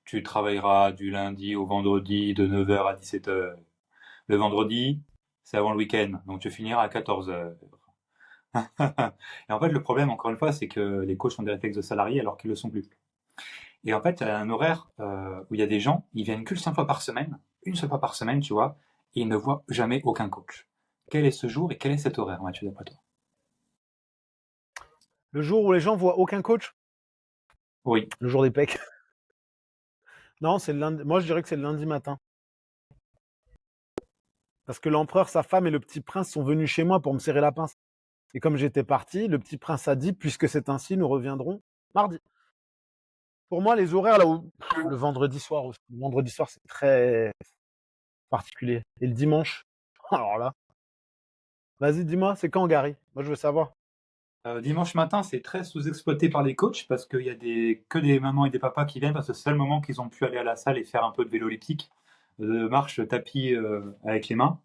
Tu travailleras du lundi au vendredi de 9h à 17h. Le vendredi, c'est avant le week-end, donc tu finiras à 14h. Et en fait, le problème, encore une fois, c'est que les coachs ont des réflexes de salariés alors qu'ils le sont plus. Et en fait, il y a un horaire où il y a des gens, ils viennent que 5 fois par semaine, une seule fois par semaine, tu vois, et ils ne voient jamais aucun coach. Quel est ce jour et quel est cet horaire, Mathieu, d'après toi? Le jour où les gens voient aucun coach, Oui, le jour des pecs. Non, c'est le lundi. Moi, je dirais que c'est le lundi matin. Parce que l'empereur, sa femme et le petit prince sont venus chez moi pour me serrer la pince. Et comme j'étais parti, le petit prince a dit, puisque c'est ainsi, nous reviendrons mardi. Pour moi, les horaires, là où le vendredi soir aussi. Le vendredi soir, c'est très particulier. Et le dimanche, alors là, vas-y, dis-moi, c'est quand, Gary? Moi, je veux savoir. Dimanche matin, c'est très sous-exploité par les coachs parce qu'il y a que des mamans et des papas qui viennent parce que c'est le moment qu'ils ont pu aller à la salle et faire un peu de vélo elliptique, de marche tapis avec les mains.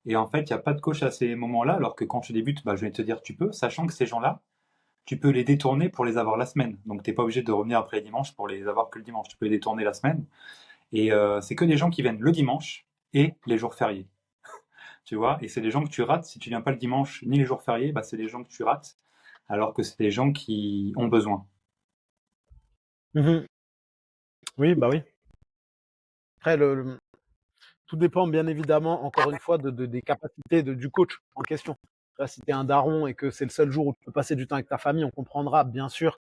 Et en fait, il n'y a pas de coach à ces moments-là, alors que quand tu débutes, bah, je vais te dire, tu peux, sachant que ces gens-là, tu peux les détourner pour les avoir la semaine. Donc, tu n'es pas obligé de revenir après le dimanche pour les avoir que le dimanche. Tu peux les détourner la semaine. Et c'est que des gens qui viennent le dimanche et les jours fériés. Tu vois, et c'est des gens que tu rates. Si tu viens pas le dimanche ni les jours fériés, bah, c'est des gens que tu rates, alors que c'est des gens qui ont besoin. Mhm. Oui, bah oui. Après, tout dépend bien évidemment, encore une fois, des capacités du coach en question. Là, si tu es un daron et que c'est le seul jour où tu peux passer du temps avec ta famille, on comprendra bien sûr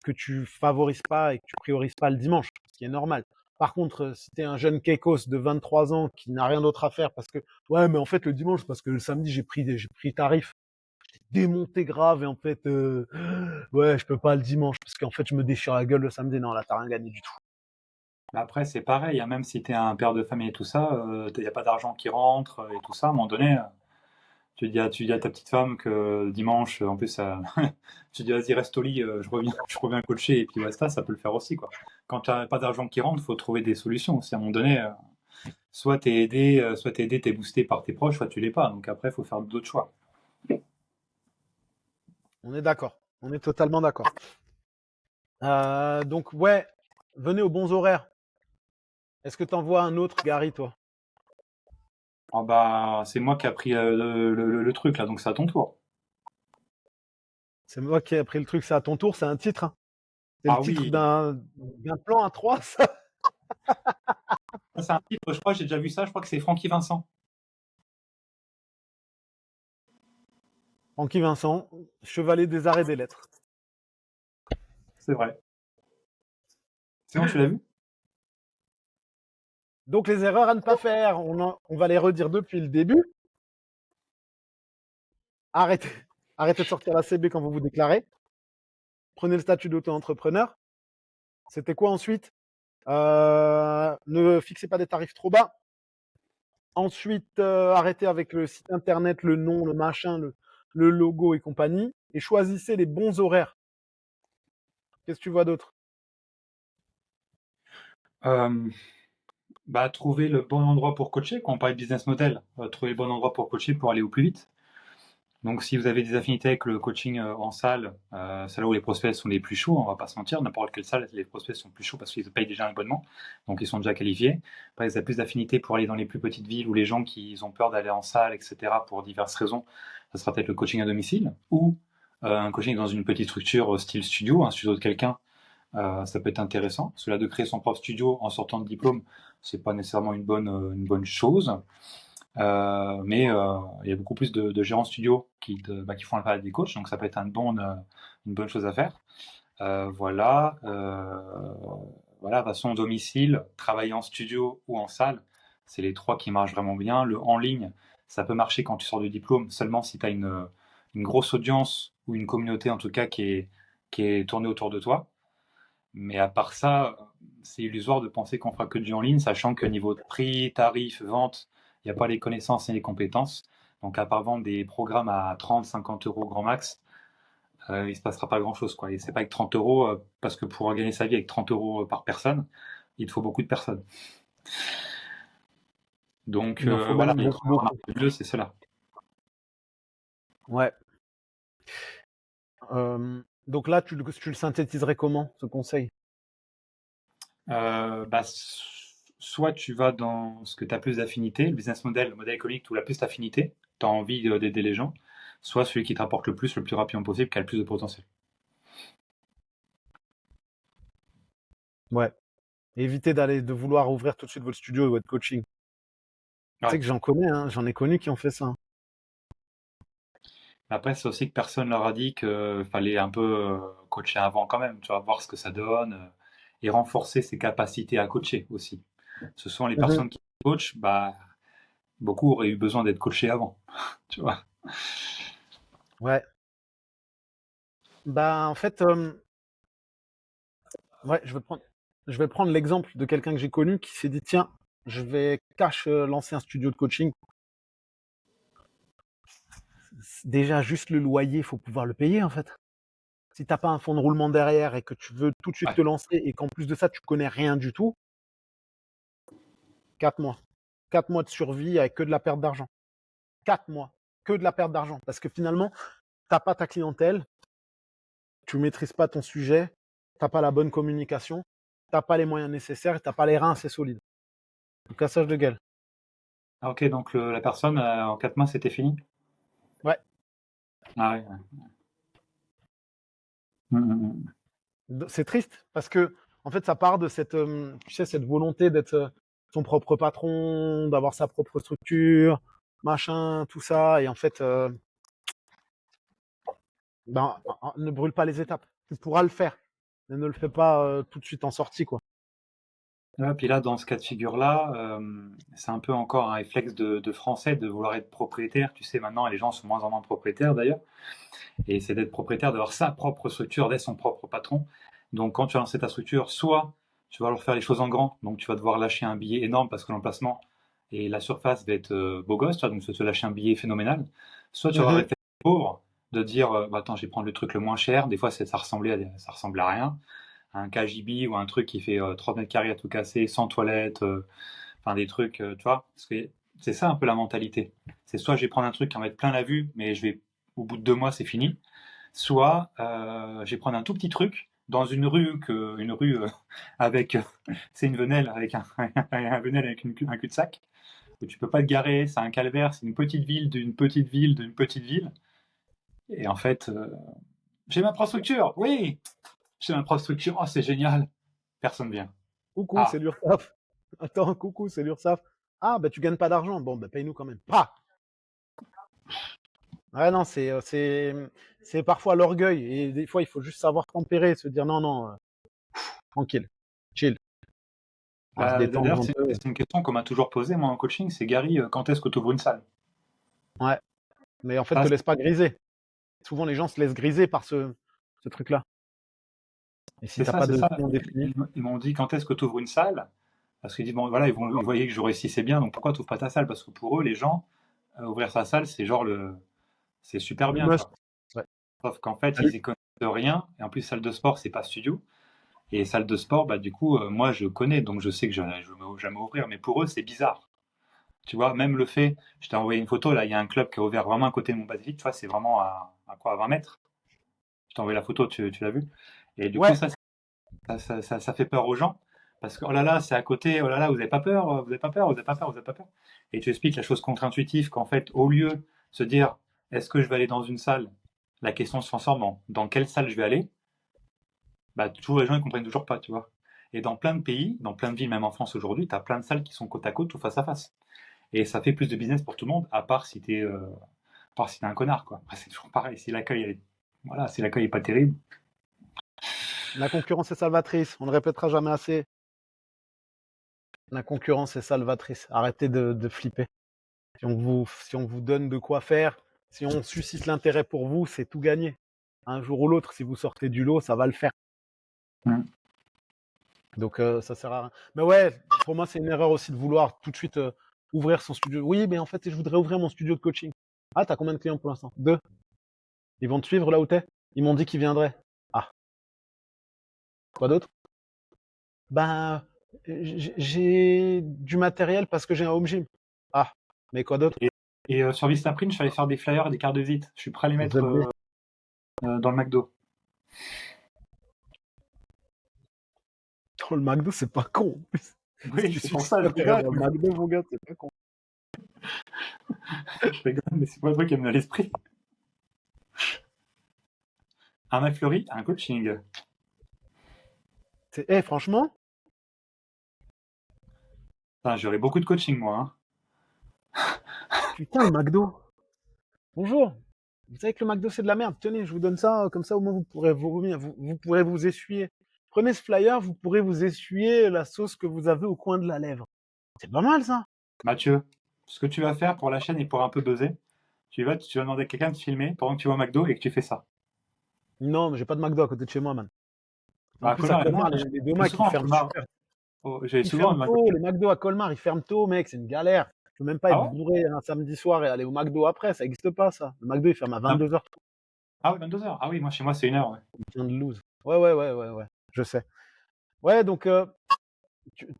que tu favorises pas et que tu priorises pas le dimanche, ce qui est normal. Par contre, si tu es un jeune Kekos de 23 ans qui n'a rien d'autre à faire parce que, ouais, mais en fait, le dimanche, parce que le samedi, j'ai pris tarif, démonté grave et en fait, ouais, je peux pas le dimanche parce qu'en fait, je me déchire la gueule le samedi. Non, là, t'as rien gagné du tout. Mais après, c'est pareil, même si tu es un père de famille et tout ça, il n'y a pas d'argent qui rentre et tout ça, à un moment donné, tu dis à ta petite femme que dimanche, en plus, tu dis vas-y, reste au lit, je reviens coacher et puis basta, ça peut le faire aussi, quoi. Quand tu n'as pas d'argent qui rentre, il faut trouver des solutions. Si à un moment donné, soit t'es aidé, t'es boosté par tes proches, soit tu l'es pas. Donc après, il faut faire d'autres choix. On est d'accord. On est totalement d'accord. Donc, ouais, venez aux bons horaires. Est-ce que tu envoies un autre, Gary, toi? Ah bah, c'est moi qui a pris le truc là, donc c'est à ton tour. C'est moi qui ai pris le truc, c'est à ton tour, c'est un titre, hein. C'est le Ah titre oui, d'un plan à 3, ça. ça, c'est un titre, je crois, j'ai déjà vu ça, je crois que c'est Francky Vincent. Francky Vincent, chevalier des arts et des lettres. C'est vrai. Sinon, tu l'as vu? Donc, les erreurs à ne pas faire, on va les redire depuis le début. Arrêtez, arrêtez de sortir la CB quand vous vous déclarez. Prenez le statut d'auto-entrepreneur. C'était quoi ensuite? Ne fixez pas des tarifs trop bas. Ensuite, arrêtez avec le site internet, le nom, le machin, le logo et compagnie. Et choisissez les bons horaires. Qu'est-ce que tu vois d'autre? Euh, Bah, trouver le bon endroit pour coacher, quand on parle de business model, trouver le bon endroit pour coacher pour aller au plus vite. Donc, si vous avez des affinités avec le coaching en salle, c'est là où les prospects sont les plus chauds, on va pas se mentir. N'importe quelle salle, les prospects sont plus chauds parce qu'ils payent déjà un abonnement, donc ils sont déjà qualifiés. Après, vous avez plus d'affinités pour aller dans les plus petites villes où les gens qui ont peur d'aller en salle, etc., pour diverses raisons, ça sera peut-être le coaching à domicile ou un coaching dans une petite structure style studio, un studio de quelqu'un. Ça peut être intéressant. Parce que là, de créer son propre studio en sortant de diplôme, c'est pas nécessairement une bonne chose. Mais il y a beaucoup plus de gérants studio qui font appel à des coachs, donc ça peut être une bonne chose à faire. Voilà. Voilà, de toute façon, domicile, travailler en studio ou en salle, c'est les trois qui marchent vraiment bien. Le en ligne, ça peut marcher quand tu sors de diplôme, seulement si tu as une grosse audience ou une communauté en tout cas qui est tournée autour de toi. Mais à part ça, c'est illusoire de penser qu'on fera que du en ligne, sachant que niveau de prix, tarif, vente, il n'y a pas les connaissances et les compétences. Donc à part vendre des programmes à 30, 50 euros grand max, il ne se passera pas grand-chose, quoi. Et c'est pas avec 30 euros, parce que pour gagner sa vie avec 30 euros par personne, il te faut beaucoup de personnes. Donc Il en faut voilà, même les beaucoup, trois beaucoup. marques bleues, c'est cela. Ouais. Donc là, tu le synthétiserais comment, ce conseil? Bah, soit tu vas dans ce que tu as plus d'affinité, le business model, le modèle économique, où tu as plus d'affinité, tu as envie d'aider les gens, soit celui qui te rapporte le plus rapidement possible, qui a le plus de potentiel. Ouais. Évitez de vouloir ouvrir tout de suite votre studio et votre coaching. Tu sais Ouais. que j'en connais, hein, j'en ai connu qui ont fait ça, hein. Après, c'est aussi que personne leur a dit qu'il fallait un peu coacher avant quand même, tu vas voir ce que ça donne, et renforcer ses capacités à coacher aussi. Ce sont les Mhm. personnes qui coachent, bah, beaucoup auraient eu besoin d'être coachés avant, tu vois. Ouais. Bah, en fait, ouais, je vais prendre l'exemple de quelqu'un que j'ai connu qui s'est dit, tiens, je vais lancer un studio de coaching. Déjà, juste le loyer, il faut pouvoir le payer, en fait. Si t'as pas un fonds de roulement derrière et que tu veux tout de suite Ouais. te lancer et qu'en plus de ça, tu connais rien du tout, 4 mois. 4 mois de survie avec que de la perte d'argent. 4 mois. Que de la perte d'argent. Parce que finalement, t'as pas ta clientèle, tu maîtrises pas ton sujet, t'as pas la bonne communication, t'as pas les moyens nécessaires et t'as pas les reins assez solides. Un cassage de gueule. Ah, ok, donc la personne, en 4 mois, c'était fini? Ouais. Ah ouais, ouais. Mm. C'est triste parce que, en fait, ça part de cette, tu sais, cette volonté d'être son propre patron, d'avoir sa propre structure, machin, tout ça. Et en fait, ben, ne brûle pas les étapes. Tu pourras le faire, mais ne le fais pas tout de suite en sortie, quoi. Ouais, puis là, dans ce cas de figure-là, c'est un peu encore un réflexe de Français de vouloir être propriétaire. Tu sais, maintenant, les gens sont moins en moins propriétaires d'ailleurs. Et c'est d'être propriétaire, d'avoir sa propre structure, d'être son propre patron. Donc, quand tu as lancé ta structure, soit tu vas leur faire les choses en grand, donc tu vas devoir lâcher un billet énorme parce que l'emplacement et la surface va être beau gosse, tu vois, donc tu vas te lâcher un billet phénoménal. Soit tu vas avoir Mhm. l'effet pauvre de dire, bah, attends, je vais prendre le truc le moins cher. Des fois, ça ressemble à rien. Un KGB ou un truc qui fait 30 mètres carrés à tout casser, sans toilette, enfin des trucs, tu vois. Parce que c'est ça un peu la mentalité. C'est soit je vais prendre un truc qui en va être plein la vue, mais au bout de 2 mois, c'est fini. Soit je vais prendre un tout petit truc dans une rue avec, c'est une venelle avec un venelle avec un cul-de-sac où tu peux pas te garer, c'est un calvaire, c'est une petite ville d'une petite ville d'une petite ville. Et en fait, j'ai ma infrastructure, oui, j'ai ma infrastructure, oh c'est génial, personne vient. Coucou, Ah, c'est l'URSSAF. Attends, coucou, c'est l'URSSAF. Ah, bah tu gagnes pas d'argent. Bon, bah paye-nous quand même. Pas. Ouais, non, c'est parfois l'orgueil. Et des fois, il faut juste savoir tempérer, se dire non, non, tranquille, chill, on va se bah, détendre d'ailleurs, un peu. c'est une question qu'on m'a toujours posée, moi, en coaching, c'est Gary, quand est-ce que tu ouvres une salle? Ouais. Mais en fait, Ça, te laisse pas griser. Souvent, les gens se laissent griser par ce truc-là. Et si t'as pas c'est de ça. plan défini. Ils m'ont dit quand est-ce que tu ouvres une salle? Parce qu'ils disent, bon, voilà, ils voyaient que je réussissais bien, donc pourquoi tu ouvres pas ta salle? Parce que pour eux, les gens, ouvrir sa salle, c'est genre c'est super Le bien, must. quoi. Ouais. Sauf qu'en fait, Salut. ils y connaissent rien, et en plus, salle de sport, c'est pas studio. Et salle de sport, bah, du coup, moi, je connais, donc je sais que je ne vais jamais ouvrir, mais pour eux, c'est bizarre. Tu vois, même le fait, je t'ai envoyé une photo, là, il y a un club qui est ouvert vraiment à côté de mon basilic, tu vois, c'est vraiment à quoi, à 20 mètres. Je t'ai envoyé la photo, tu l'as vu. Et du coup, Ouais. ça fait peur aux gens, parce que, oh là là, c'est à côté, oh là là, vous n'avez pas peur, vous n'avez pas peur, vous n'avez pas peur, vous n'avez pas peur. Et tu expliques la chose contre-intuitive qu'en fait, au lieu de se dire, est-ce que je vais aller dans une salle, la question se transforme en, dans quelle salle je vais aller, bah, toujours les gens, ils comprennent toujours pas, tu vois. Et dans plein de pays, dans plein de villes, même en France aujourd'hui, tu as plein de salles qui sont côte à côte ou face à face. Et ça fait plus de business pour tout le monde, à part si t'es un connard, quoi. Après, c'est toujours pareil. Voilà, si l'accueil est pas terrible. La concurrence est salvatrice. On ne répétera jamais assez. La concurrence est salvatrice. Arrêtez de flipper. Si on vous donne de quoi faire, si on suscite l'intérêt pour vous, c'est tout gagné. Un jour ou l'autre, si vous sortez du lot, ça va le faire. Mm. Donc ça sert à rien. Mais ouais, pour moi, c'est une erreur aussi de vouloir tout de suite ouvrir son studio. Oui, mais en fait, je voudrais ouvrir mon studio de coaching. Ah, t'as combien de clients pour l'instant? 2. Ils vont te suivre là où t'es? Ils m'ont dit qu'ils viendraient. Ah, quoi d'autre? Ben, j'ai du matériel parce que j'ai un home gym. Ah, mais quoi d'autre? Et, sur Vistaprint, je suis allé faire des flyers et des cartes de visite. Je suis prêt à les Vous mettre êtes bien. dans le McDo. Dans le McDo, c'est pas con. Si Oui, tu c'est pour suscites ça, je l'intérêt rigole. dans le McDo, mon gars, c'est pas con. Je rigole, mais c'est pas un truc qui me vient à l'esprit. Un McFlurry, un coaching. Franchement, Enfin, j'aurais beaucoup de coaching, moi, hein. putain, le McDo. Bonjour. Vous savez que le McDo, c'est de la merde. Tenez, je vous donne ça, comme ça, au moins, vous pourrez vous essuyer. Prenez ce flyer, vous pourrez vous essuyer la sauce que vous avez au coin de la lèvre. C'est pas mal, ça. Mathieu, ce que tu vas faire pour la chaîne et pour un peu buzzer, tu vas demander à quelqu'un de filmer pendant que tu vas au McDo et que tu fais ça. Non, mais j'ai pas de McDo à côté de chez moi, man. En Bah, à plus, à Colmar, il y en a Colmar, un. les deux J'ai Macs, ils souvent à ferment Colmar. super. Oh, j'ai Ils souvent un ferment McDo. tôt. Les McDo à Colmar, ils ferment tôt, mec. C'est une galère. Tu peux même pas Ah être ouais? bourré un samedi soir et aller au McDo après. Ça n'existe pas, ça. Le McDo, il ferme à Ah, 22h. ah oui, 22 heures. Ah oui, moi, chez moi, c'est 1 heure, ouais. Putain de loose. Ouais, ouais, ouais, ouais, ouais. Je sais. Ouais, donc,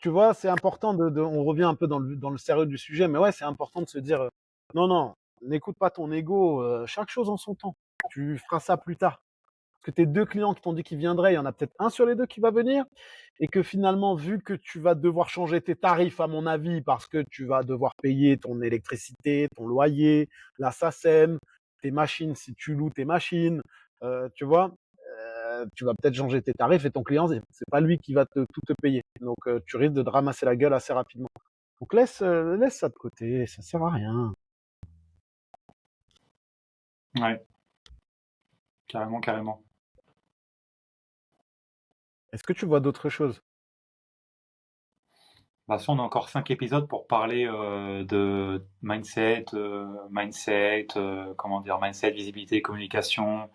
tu vois, c'est important on revient un peu dans le sérieux du sujet, mais ouais, c'est important de se dire, non, non, n'écoute pas ton ego, chaque chose en son temps. Tu feras ça plus tard. Parce que tes 2 clients qui t'ont dit qu'ils viendraient, il y en a peut-être un sur les 2 qui va venir et que finalement, vu que tu vas devoir changer tes tarifs, à mon avis, parce que tu vas devoir payer ton électricité, ton loyer, la SACEM, tes machines, si tu loues tes machines, tu vois? Tu vas peut-être changer tes tarifs et ton client, c'est pas lui qui va tout te payer. Donc, tu risques de te ramasser la gueule assez rapidement. Donc laisse ça de côté, ça sert à rien. Ouais, carrément, carrément. Est-ce que tu vois d'autres choses? Bah, ça, on a encore 5 épisodes pour parler de comment dire, mindset, visibilité, communication,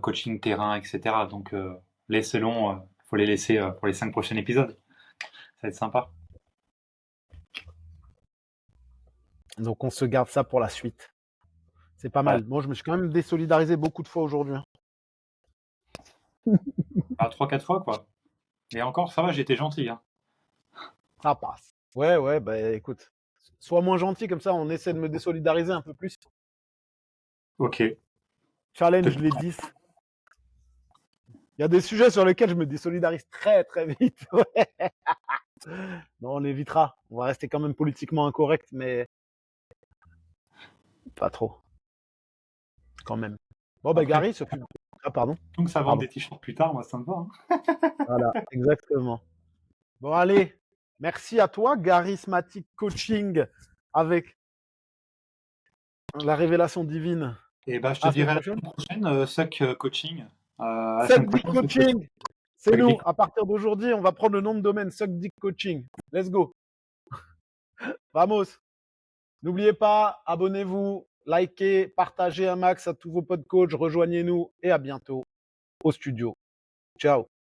coaching terrain, etc. Donc, laissez-le, faut les laisser pour les 5 prochains épisodes. Ça va être sympa. Donc, on se garde ça pour la suite. C'est pas mal. Moi, je me suis quand même désolidarisé beaucoup de fois aujourd'hui. Hein. À 3-4 fois, quoi. Et encore, ça va, j'étais gentil. Hein. Ça passe. Ouais, bah écoute. Sois moins gentil, comme ça, on essaie de me désolidariser un peu plus. Ok. Challenge les 10. Il y a des sujets sur lesquels je me désolidarise très, très vite. Ouais. Non, on évitera. On va rester quand même politiquement incorrect, mais pas trop. Quand même. Bon, bah, Après, Gary s'occupe. Ah, pardon. donc ça vend Pardon. des t-shirts plus tard, moi, ça me va. Hein. Voilà, exactement. Bon, allez. Merci à toi, Charismatic Coaching, avec la révélation divine. Et bah, je te À la semaine dirai à la prochaine. semaine prochaine, Suck Coaching. À la Suck semaine Dick prochaine, Coaching, c'est Suck nous. Dick. À partir d'aujourd'hui, on va prendre le nom de domaine Suck Dick Coaching. Let's go. Vamos. N'oubliez pas, abonnez-vous, likez, partagez un max à tous vos potes coachs, rejoignez-nous et à bientôt au studio. Ciao.